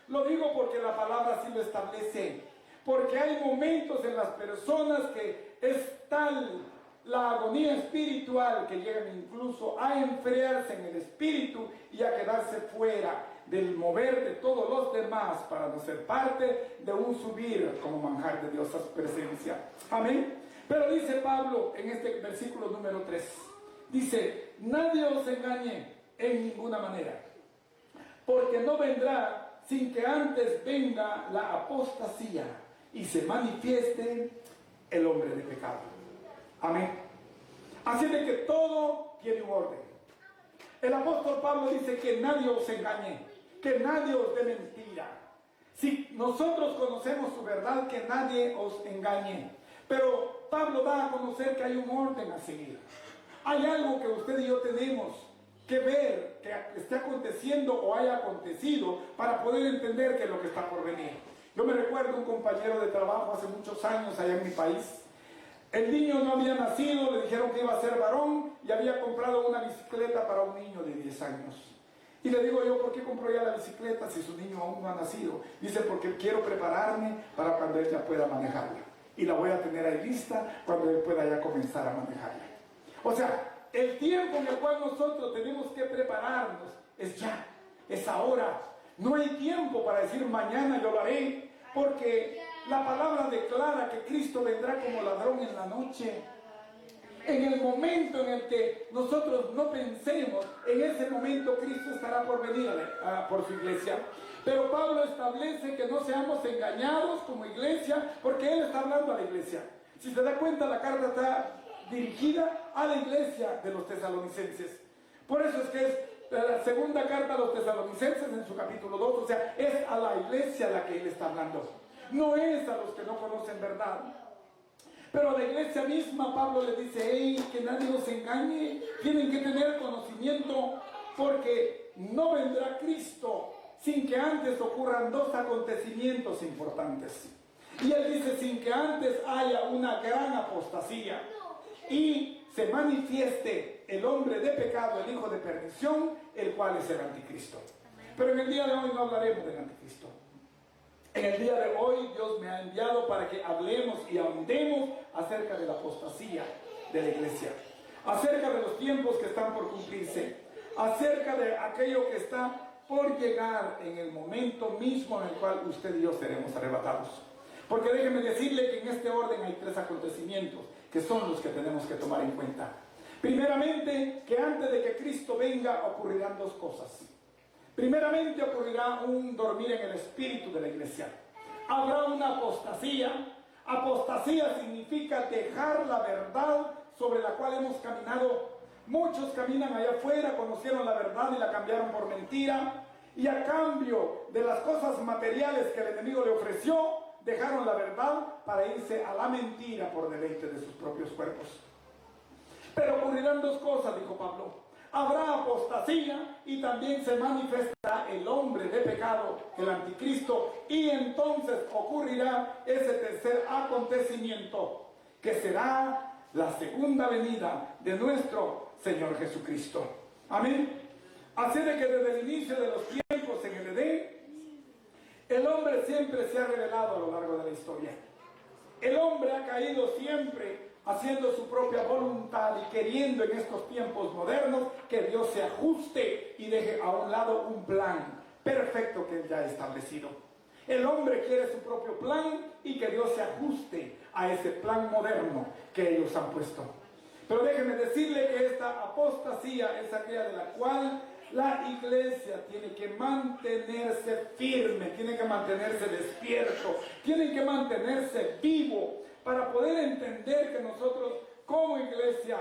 lo digo porque la palabra sí lo establece. Porque hay momentos en las personas que es tal la agonía espiritual que llegan incluso a enfriarse en el espíritu y a quedarse fuera del mover de todos los demás para no ser parte de un subir como manjar de Dios a su presencia. Amén. Pero dice Pablo en este versículo número 3, dice, nadie os engañe en ninguna manera, porque no vendrá sin que antes venga la apostasía y se manifieste el hombre de pecado. Amén. Así de que todo tiene un orden. El apóstol Pablo dice que nadie os engañe, que nadie os dé mentira. Si nosotros conocemos su verdad, que nadie os engañe. Pero Pablo da a conocer que hay un orden a seguir. Hay algo que usted y yo tenemos que ver, que esté aconteciendo o haya acontecido para poder entender qué es lo que está por venir. Yo me recuerdo un compañero de trabajo hace muchos años allá en mi país. El niño no había nacido, le dijeron que iba a ser varón y había comprado una bicicleta para un niño de 10 años. Y le digo yo, ¿por qué compró ya la bicicleta si su niño aún no ha nacido? Dice, porque quiero prepararme para cuando él ya pueda manejarla. Y la voy a tener ahí lista cuando él pueda ya comenzar a manejarla. O sea, el tiempo en el cual nosotros tenemos que prepararnos es ya, es ahora. No hay tiempo para decir mañana yo lo haré, porque la palabra declara que Cristo vendrá como ladrón en la noche. En el momento en el que nosotros no pensemos, en ese momento Cristo estará por venir por su iglesia. Pero Pablo establece que no seamos engañados como iglesia, porque él está hablando a la iglesia. Si se da cuenta, la carta está dirigida a la iglesia de los tesalonicenses. Por eso es que es la segunda carta a los tesalonicenses en su capítulo 2, o sea, es a la iglesia a la que él está hablando. No es a los que no conocen verdad. Pero a la iglesia misma Pablo le dice, hey, que nadie los engañe, tienen que tener conocimiento, porque no vendrá Cristo sin que antes ocurran dos acontecimientos importantes. Y él dice, sin que antes haya una gran apostasía y se manifieste el hombre de pecado, el hijo de perdición, el cual es el anticristo. Pero en el día de hoy no hablaremos del anticristo. En el día de hoy Dios me ha enviado para que hablemos y ahondemos acerca de la apostasía de la iglesia, acerca de los tiempos que están por cumplirse, acerca de aquello que está por llegar en el momento mismo en el cual usted y yo seremos arrebatados. Porque déjeme decirle que en este orden hay tres acontecimientos que son los que tenemos que tomar en cuenta. Primeramente, que antes de que Cristo venga ocurrirán dos cosas. Primeramente ocurrirá un dormir en el espíritu de la iglesia. Habrá una apostasía. Apostasía significa dejar la verdad sobre la cual hemos caminado. Muchos caminan allá afuera, conocieron la verdad y la cambiaron por mentira. Y a cambio de las cosas materiales que el enemigo le ofreció, dejaron la verdad para irse a la mentira por deleite de sus propios cuerpos. Pero ocurrirán dos cosas, dijo Pablo. Habrá apostasía y también se manifestará el hombre de pecado, el anticristo, y entonces ocurrirá ese tercer acontecimiento, que será la segunda venida de nuestro Señor Jesucristo. Amén. Así de que desde el inicio de los tiempos en el Edén, el hombre siempre se ha revelado a lo largo de la historia. El hombre ha caído siempre haciendo su propia voluntad y queriendo en estos tiempos modernos que Dios se ajuste y deje a un lado un plan perfecto que Él ya ha establecido. El hombre quiere su propio plan y que Dios se ajuste a ese plan moderno que ellos han puesto. Pero déjeme decirle que esta apostasía es aquella de la cual la iglesia tiene que mantenerse firme, tiene que mantenerse despierto, tiene que mantenerse vivo para poder entender que nosotros como iglesia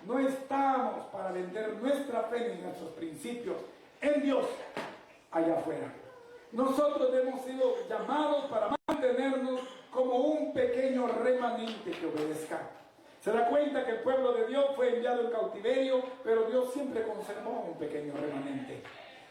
no estamos para vender nuestra fe ni nuestros principios en Dios allá afuera. Nosotros hemos sido llamados para mantenernos como un pequeño remanente que obedezca. Se da cuenta que el pueblo de Dios fue enviado en cautiverio, pero Dios siempre conservó un pequeño remanente.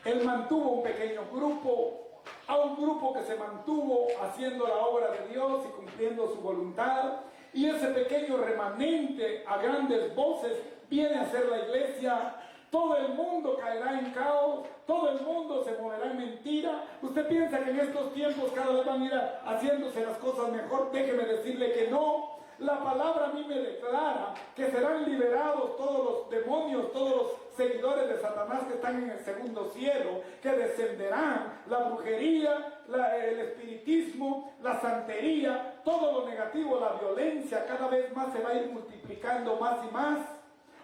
Él mantuvo un pequeño grupo, a un grupo que se mantuvo haciendo la obra de Dios y cumpliendo su voluntad. Y ese pequeño remanente a grandes voces viene a ser la iglesia. Todo el mundo caerá en caos, todo el mundo se moverá en mentira. ¿Usted piensa que en estos tiempos cada vez van a ir haciéndose las cosas mejor? Déjeme decirle que no. La palabra a mí me declara que serán liberados todos los demonios, todos los seguidores de Satanás que están en el segundo cielo, que descenderán la brujería, el espiritismo, la santería, todo lo negativo, la violencia, cada vez más se va a ir multiplicando más y más.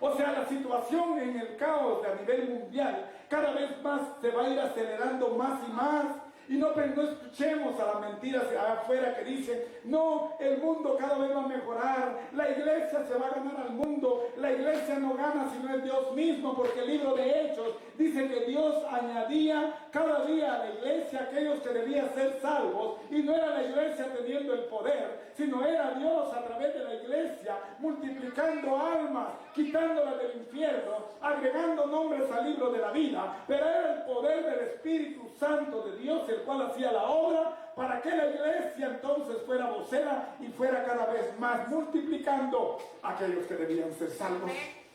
O sea, la situación en el caos a nivel mundial cada vez más se va a ir acelerando más y más. Y no escuchemos a las mentiras afuera que dicen, no, el mundo cada vez va a mejorar, la iglesia se va a ganar al mundo, la iglesia no gana sino es Dios mismo, porque el libro de Hechos dice que Dios añadía cada día a la iglesia aquellos que debían ser salvos, y no era la iglesia teniendo el poder, sino era Dios a través de la iglesia, multiplicando almas, quitándolas del infierno, agregando nombres al libro de la vida, pero era el poder del Espíritu Santo de Dios el cual hacía la obra para que la iglesia entonces fuera vocera y fuera cada vez más multiplicando a aquellos que debían ser salvos.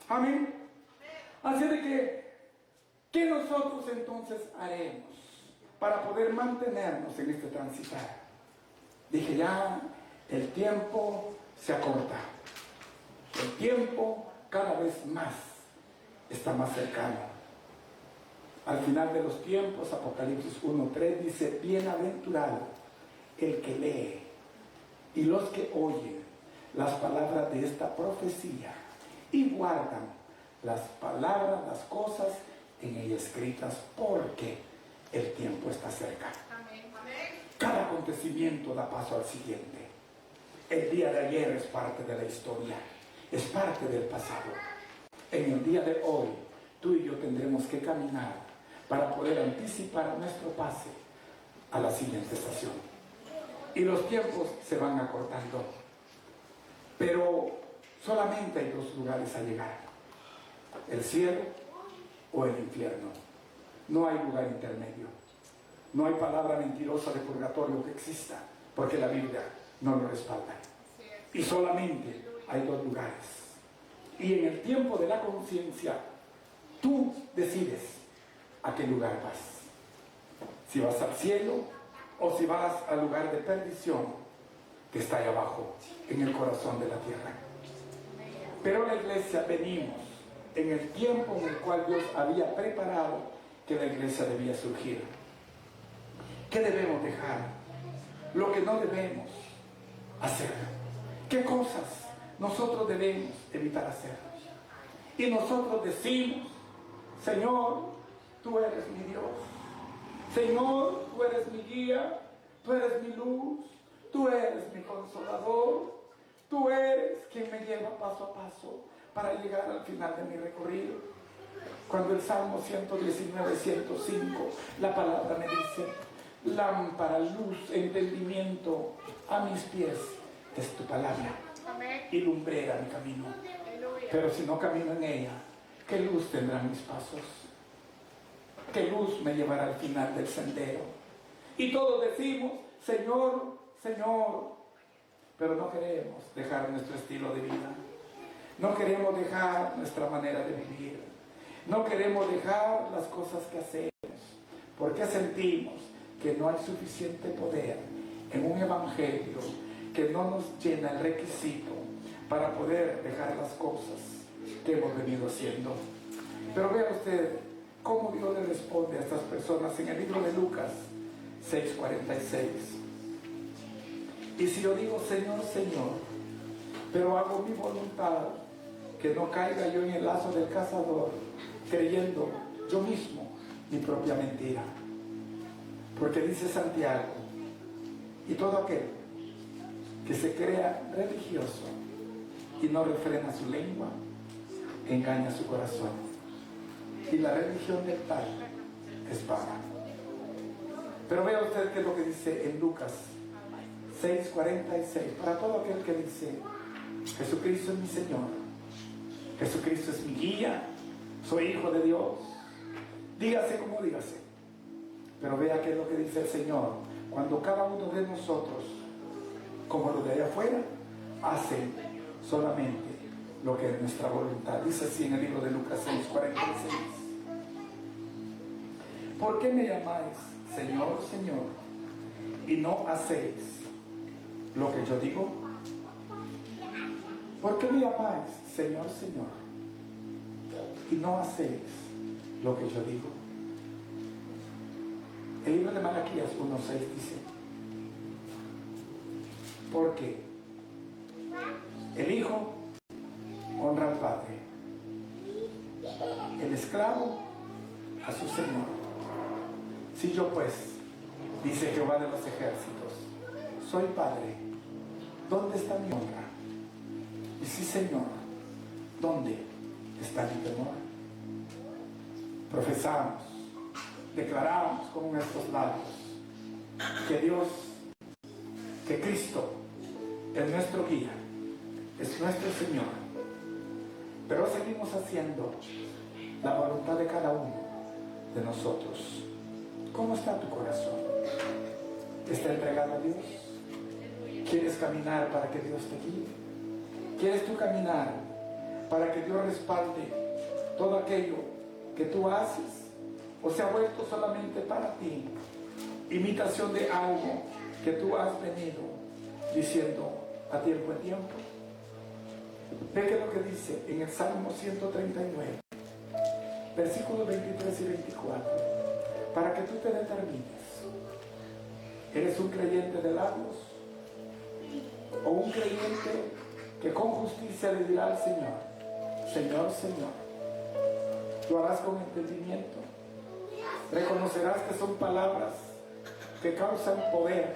Amén. Así de que, ¿qué nosotros entonces haremos para poder mantenernos en este transitar? Dije ya, el tiempo se acorta. El tiempo cada vez más está más cercano. Al final de los tiempos, Apocalipsis 1:3 dice, bienaventurado el que lee y los que oyen las palabras de esta profecía y guardan las palabras, las cosas en ella escritas, porque el tiempo está cerca. Amén. Cada acontecimiento da paso al siguiente. El día de ayer es parte de la historia, es parte del pasado. En el día de hoy, tú y yo tendremos que caminar para poder anticipar nuestro pase a la siguiente estación. Y los tiempos se van acortando. Pero solamente hay dos lugares a llegar: el cielo o el infierno. No hay lugar intermedio. No hay palabra mentirosa de purgatorio que exista, porque la Biblia no lo respalda. Y solamente hay dos lugares. Y en el tiempo de la conciencia, tú decides a qué lugar vas. Si vas al cielo o si vas al lugar de perdición que está ahí abajo, en el corazón de la tierra. Pero la iglesia venimos en el tiempo en el cual Dios había preparado que la iglesia debía surgir. ¿Qué debemos dejar? Lo que no debemos hacer. ¿Qué cosas nosotros debemos evitar hacer? Y nosotros decimos: Señor, tú eres mi Dios. Señor, tú eres mi guía, tú eres mi luz, tú eres mi consolador, tú eres quien me lleva paso a paso para llegar al final de mi recorrido. Cuando el Salmo 119, 105, la palabra me dice: lámpara, luz, entendimiento a mis pies es tu palabra y lumbrera mi camino. Pero si no camino en ella, ¿qué luz tendrán mis pasos? ¿Qué luz me llevará al final del sendero? Y todos decimos: Señor, Señor, pero no queremos dejar nuestro estilo de vida. No queremos dejar nuestra manera de vivir. No queremos dejar las cosas que hacemos, porque sentimos que no hay suficiente poder en un evangelio que no nos llena el requisito para poder dejar las cosas que hemos venido haciendo. Pero vea usted cómo Dios le responde a estas personas en el libro de Lucas 6:46. Y si yo digo: Señor, Señor, pero hago mi voluntad, que no caiga yo en el lazo del cazador, creyendo yo mismo mi propia mentira. Porque dice Santiago: y todo aquel que se crea religioso y no refrena su lengua, engaña su corazón. Y la religión del tal es vana. Pero vea usted qué es lo que dice en Lucas 6:46. Para todo aquel que dice: Jesucristo es mi Señor, Jesucristo es mi guía, soy hijo de Dios, dígase como dígase. Pero vea qué es lo que dice el Señor cuando cada uno de nosotros, como los de allá afuera, hace solamente lo que es nuestra voluntad. Dice así en el libro de Lucas 6:46. ¿Por qué me llamáis Señor, Señor, y no hacéis lo que yo digo? ¿Por qué me llamáis Señor, Señor, y no hacéis lo que yo digo? El libro de Malaquías 1:6 dice: porque el Hijo honra al Padre, el esclavo a su Señor. Si yo pues, dice Jehová de los ejércitos, soy Padre, ¿dónde está mi honra? Y si Señor, ¿dónde está mi temor? Profesamos, declaramos con nuestros labios que Dios, que Cristo es nuestro guía, es nuestro Señor, pero seguimos haciendo la voluntad de cada uno de nosotros. ¿Cómo está tu corazón? ¿Está entregado a Dios? ¿Quieres caminar para que Dios te guíe? ¿Quieres tú caminar para que Dios respalde todo aquello que tú haces? ¿O se ha vuelto solamente para ti imitación de algo que tú has venido diciendo a tiempo en tiempo? Ve que lo que dice en el Salmo 139, versículos 23 y 24, para que tú te determines: ¿eres un creyente de labios o un creyente que con justicia le dirá al Señor: Señor, Señor? ¿Lo harás con entendimiento? ¿Reconocerás que son palabras que causan poder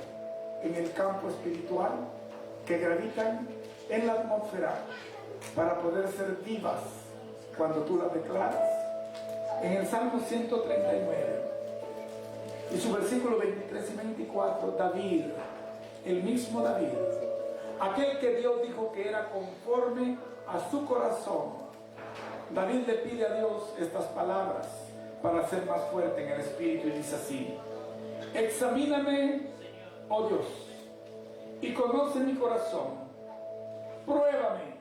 en el campo espiritual, que gravitan en la atmósfera para poder ser vivas cuando tú las declaras? En el Salmo 139 y su versículo 23 y 24, David, el mismo David, aquel que Dios dijo que era conforme a su corazón. David le pide a Dios estas palabras para ser más fuerte en el espíritu y dice así: examíname, oh Dios, y conoce mi corazón, pruébame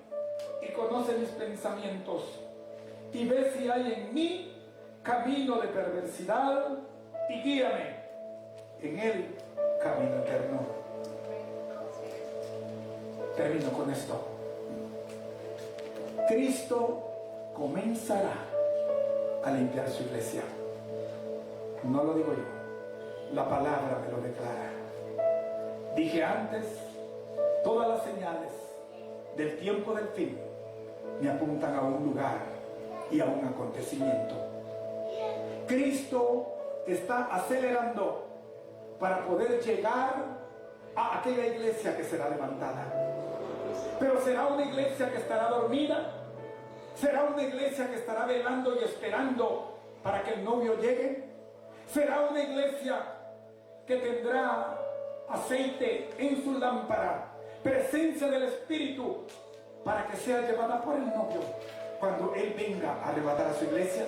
y conoce mis pensamientos, y ve si hay en mí camino de perversidad, y guíame en el camino eterno. Termino con esto. Cristo comenzará a limpiar su iglesia. No lo digo yo, la palabra me lo declara. Dije antes, todas las señales del tiempo del fin me apuntan a un lugar y a un acontecimiento. Cristo está acelerando para poder llegar a aquella iglesia que será levantada. Pero será una iglesia que estará dormida, será una iglesia que estará velando y esperando para que el novio llegue, será una iglesia que tendrá aceite en su lámpara, presencia del Espíritu, para que sea llevada por el novio cuando Él venga a arrebatar a su iglesia.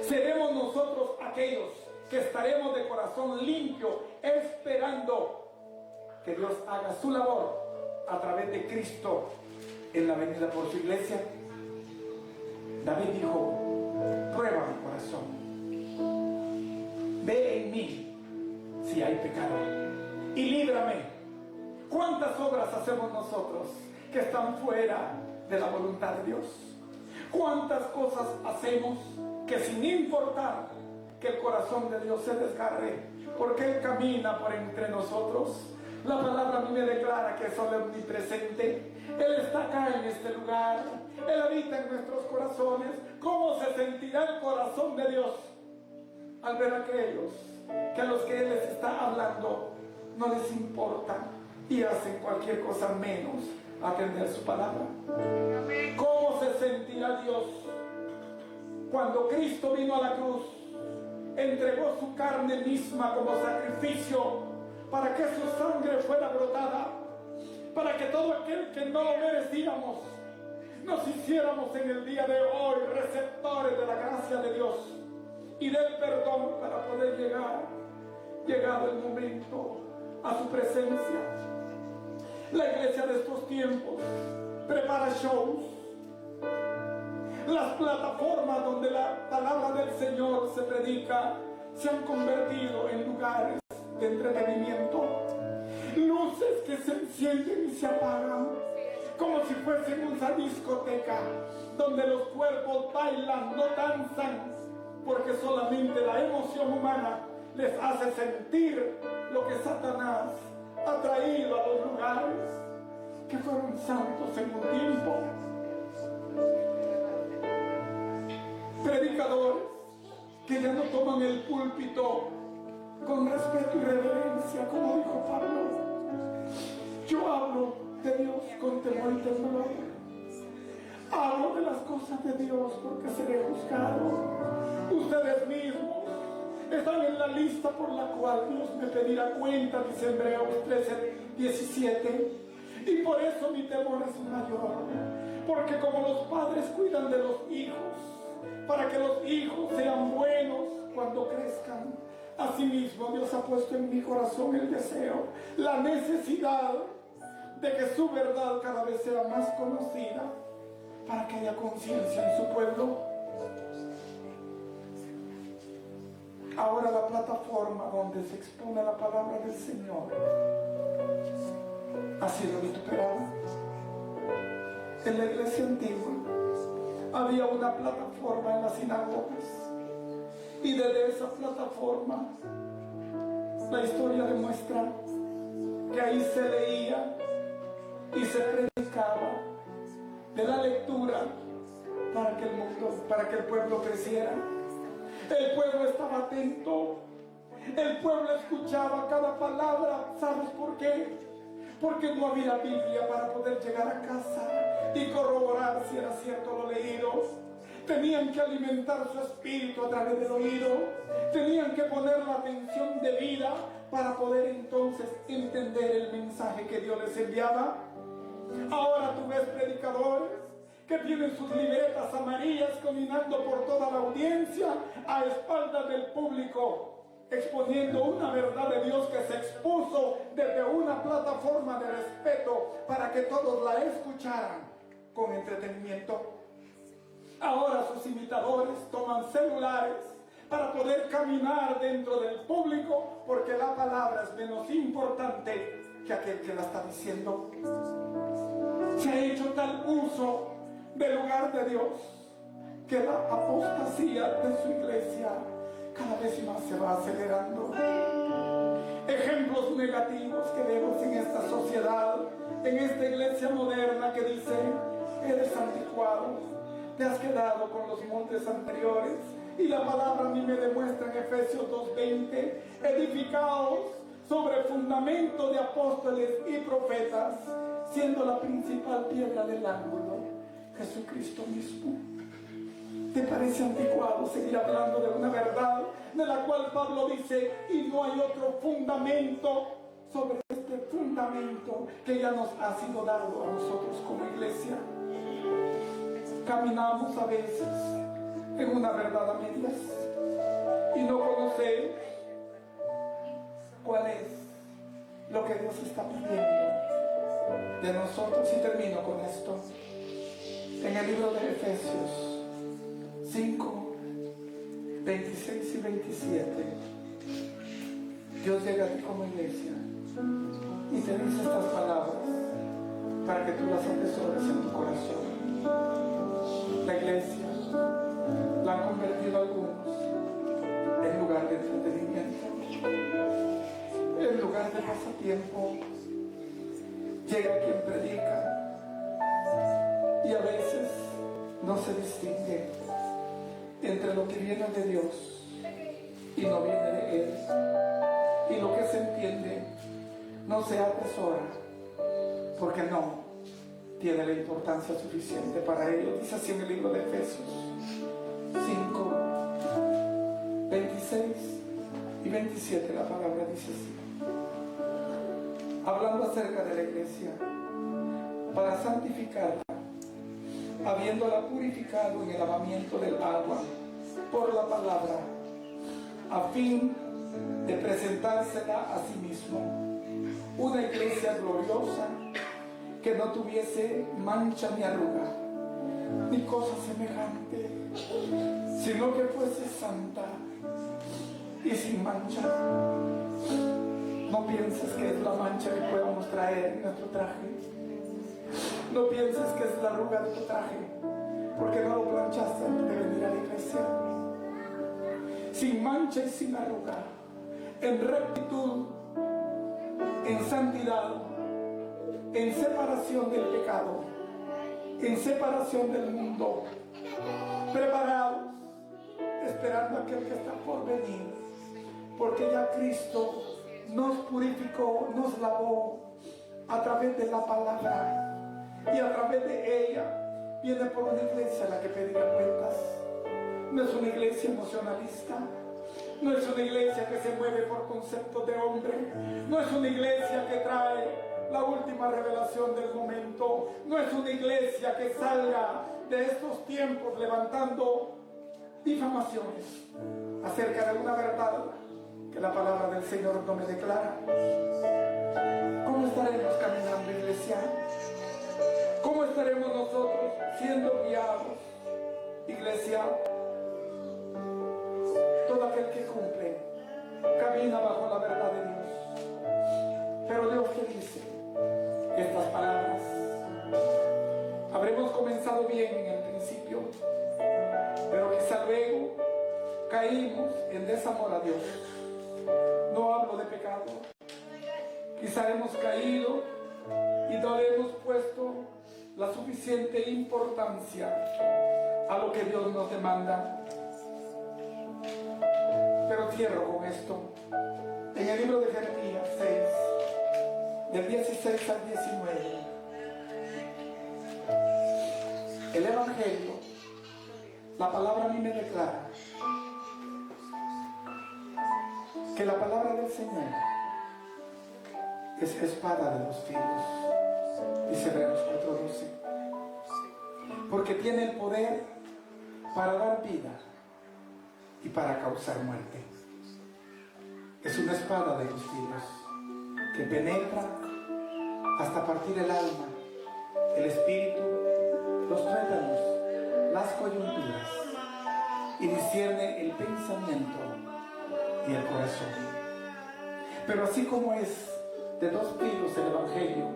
Seremos nosotros aquellos que estaremos de corazón limpio, esperando que Dios haga su labor a través de Cristo en la venida por su iglesia. David dijo: prueba mi corazón, ve en mí si hay pecado y líbrame. ¿Cuántas obras hacemos nosotros que están fuera de la voluntad de Dios? ¿Cuántas cosas hacemos que, sin importar que el corazón de Dios se desgarre, porque Él camina por entre nosotros? La palabra a mí me declara que es omnipresente. Él está acá en este lugar, Él habita en nuestros corazones. ¿Cómo se sentirá el corazón de Dios al ver a aquellos que a los que Él les está hablando no les importa y hacen cualquier cosa menos atender su palabra? ¿Cómo se sentirá Dios cuando Cristo vino a la cruz, entregó su carne misma como sacrificio para que su sangre fuera brotada, para que todo aquel que no lo merecíamos nos hiciéramos en el día de hoy receptores de la gracia de Dios y del perdón, para poder llegar, llegado el momento, a su presencia? La iglesia de estos tiempos prepara shows. Las plataformas donde la palabra del Señor se predica se han convertido en lugares de entretenimiento. Luces que se encienden y se apagan, como si fuesen una discoteca donde los cuerpos bailan, no danzan, porque solamente la emoción humana les hace sentir lo que Satanás ha traído a los lugares que fueron santos en un tiempo. Predicadores que ya no toman el púlpito con respeto y reverencia, como dijo Pablo. Yo hablo de Dios con temor y temblor. Hablo de las cosas de Dios porque seré juzgado. Ustedes mismos están en la lista por la cual Dios me pedirá cuenta, dice Hebreos 13:17. Y por eso mi temor es mayor, porque como los padres cuidan de los hijos, para que los hijos sean buenos cuando crezcan, asimismo Dios ha puesto en mi corazón el deseo, la necesidad de que su verdad cada vez sea más conocida, para que haya conciencia en su pueblo. Ahora la plataforma donde se expone la palabra del Señor ha sido vituperada. En la iglesia antigua había una plataforma en las sinagogas, y desde esa plataforma la historia demuestra que ahí se leía y se predicaba de la lectura para que el pueblo creciera. El pueblo estaba atento, el pueblo escuchaba cada palabra. ¿Sabes por qué? Porque no había Biblia para poder llegar a casa y corroborar si era cierto lo leído. Tenían que alimentar su espíritu a través del oído, tenían que poner la atención debida para poder entonces entender el mensaje que Dios les enviaba. Ahora tú ves predicadores que tienen sus libretas amarillas caminando por toda la audiencia a espaldas del público, exponiendo una verdad de Dios que se expuso desde una plataforma de respeto para que todos la escucharan con entretenimiento. Ahora sus imitadores toman celulares para poder caminar dentro del público, porque la palabra es menos importante que aquel que la está diciendo. Se ha hecho tal uso del lugar de Dios que la apostasía de su iglesia cada vez más se va acelerando. Ejemplos negativos que vemos en esta sociedad, en esta iglesia moderna que dice: eres anticuado, te has quedado con los moldes anteriores. Y la palabra a mí me demuestra en Efesios 2:20: edificados sobre fundamento de apóstoles y profetas, siendo la principal piedra del ángulo Jesucristo mismo. ¿Te parece anticuado seguir hablando de una verdad de la cual Pablo dice: y no hay otro fundamento sobre este fundamento que ya nos ha sido dado a nosotros como iglesia? Caminamos a veces en una verdad a medias y no conocemos cuál es lo que Dios está pidiendo de nosotros. Y termino con esto. En el libro de Efesios 5, 26 y 27, Dios llega a ti como iglesia y te dice estas palabras para que tú las atesores en tu corazón. La iglesia la han convertido algunos en lugar de entretenimiento, en lugar de pasatiempo. Llega quien predica y a veces no se distingue entre lo que viene de Dios y no viene de Él, y lo que se entiende no se atesora porque no tiene la importancia suficiente para ello. Dice así en el libro de Efesios 5, 26 y 27, la palabra dice así, hablando acerca de la iglesia: para santificarla, habiéndola purificado en el lavamiento del agua por la palabra, a fin de presentársela a sí mismo, una iglesia gloriosa, que no tuviese mancha ni arruga, ni cosa semejante, sino que fuese santa y sin mancha. No pienses que es la mancha que podamos traer en nuestro traje. No pienses que es la arruga de tu traje, porque no lo planchaste antes de venir a la iglesia. Sin mancha y sin arruga, en rectitud, en santidad, en separación del pecado, en separación del mundo, preparados, esperando a aquel que está por venir, porque ya Cristo nos purificó, nos lavó a través de la palabra, y a través de ella viene por una iglesia a la que pedirá cuentas. No es una iglesia emocionalista, no es una iglesia que se mueve por conceptos de hombre, no es una iglesia que trae la última revelación del momento, no es una iglesia que salga de estos tiempos levantando difamaciones acerca de una verdad que la palabra del Señor no me declara. ¿Cómo estaremos caminando, iglesia? ¿Cómo estaremos nosotros siendo guiados, iglesia? Todo aquel que cumple camina bajo la verdad de Dios. Pero Dios te dice estas palabras: habremos comenzado bien en el principio, pero quizá luego caímos en desamor a Dios. No hablo de pecado. Quizá hemos caído y no le hemos puesto la suficiente importancia a lo que Dios nos demanda. Pero cierro con esto. En el libro de Jeremías 6, del 16 al 19, el Evangelio, la palabra a mí me declara que la palabra del Señor es espada de dos filos, dice Hebreos 4:12, porque tiene el poder para dar vida y para causar muerte. Es una espada de dos filos que penetra hasta partir el alma, el espíritu, los tuétanos, las coyunturas, y discierne el pensamiento y el corazón. Pero así como es de dos filos el Evangelio,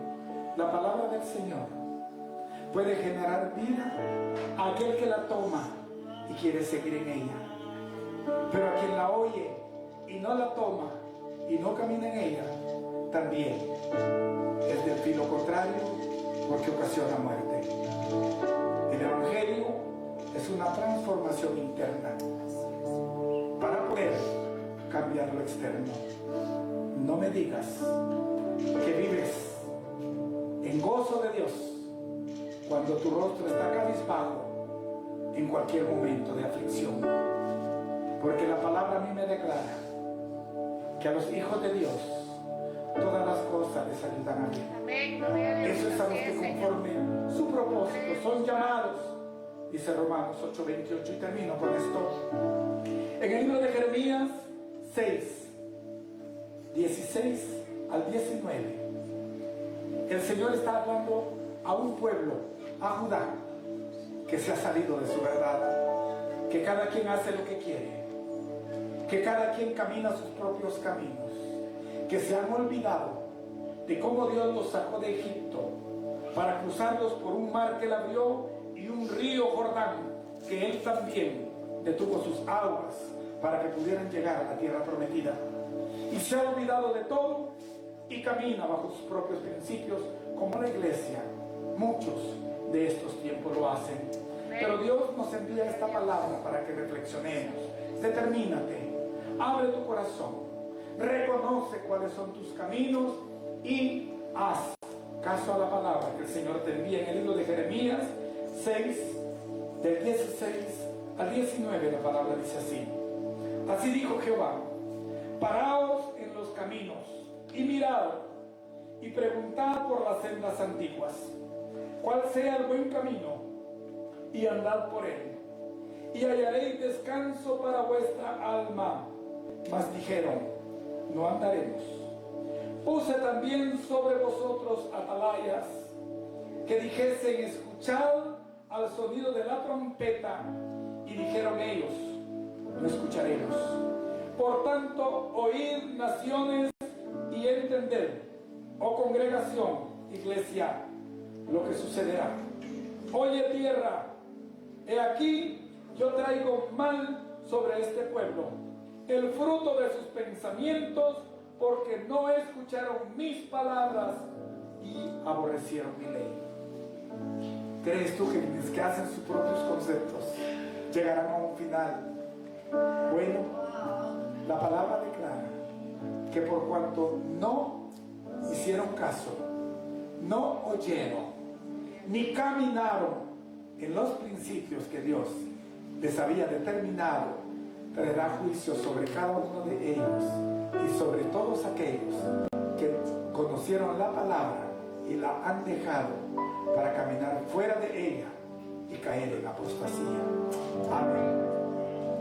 la palabra del Señor puede generar vida a aquel que la toma y quiere seguir en ella. Pero a quien la oye y no la toma y no camina en ella, también es del filo contrario, porque ocasiona muerte. El Evangelio es una transformación interna para poder cambiar lo externo. No me digas que vives en gozo de Dios cuando tu rostro está cabizbajo en cualquier momento de aflicción, porque la palabra a mí me declara que a los hijos de Dios todas las cosas les ayudan a bien. Eso es a los que conforme su propósito son llamados, dice Romanos 8:28, y termino con esto. En el libro de Jeremías 6, 16 al 19, el Señor está hablando a un pueblo, a Judá, que se ha salido de su verdad, que cada quien hace lo que quiere, que cada quien camina sus propios caminos, que se han olvidado de cómo Dios los sacó de Egipto para cruzarlos por un mar que él abrió y un río Jordán que él también detuvo sus aguas para que pudieran llegar a la tierra prometida. Y se ha olvidado de todo y camina bajo sus propios principios, como la iglesia. Muchos de estos tiempos lo hacen. Pero Dios nos envía esta palabra para que reflexionemos. Determínate, abre tu corazón, reconoce cuáles son tus caminos y haz caso a la palabra que el Señor te envía en el libro de Jeremías 6, del 16 al 19. La palabra dice así: así dijo Jehová, paraos en los caminos y mirad y preguntad por las sendas antiguas, cuál sea el buen camino, y andad por él, y hallaréis descanso para vuestra alma. Mas dijeron, no andaremos. Puse también sobre vosotros atalayas, que dijesen, escuchad al sonido de la trompeta, y dijeron ellos, no escucharemos. Por tanto, oíd, naciones, y entended, oh congregación, iglesia, lo que sucederá. Oye, tierra, he aquí yo traigo mal sobre este pueblo, el fruto de sus pensamientos, porque no escucharon mis palabras y aborrecieron mi ley. ¿Crees tú que quienes que hacen sus propios conceptos llegarán a un final? Bueno, la palabra declara que por cuanto no hicieron caso, no oyeron, ni caminaron en los principios que Dios les había determinado, traerá juicio sobre cada uno de ellos y sobre todos aquellos que conocieron la palabra y la han dejado para caminar fuera de ella y caer en apostasía. Amén.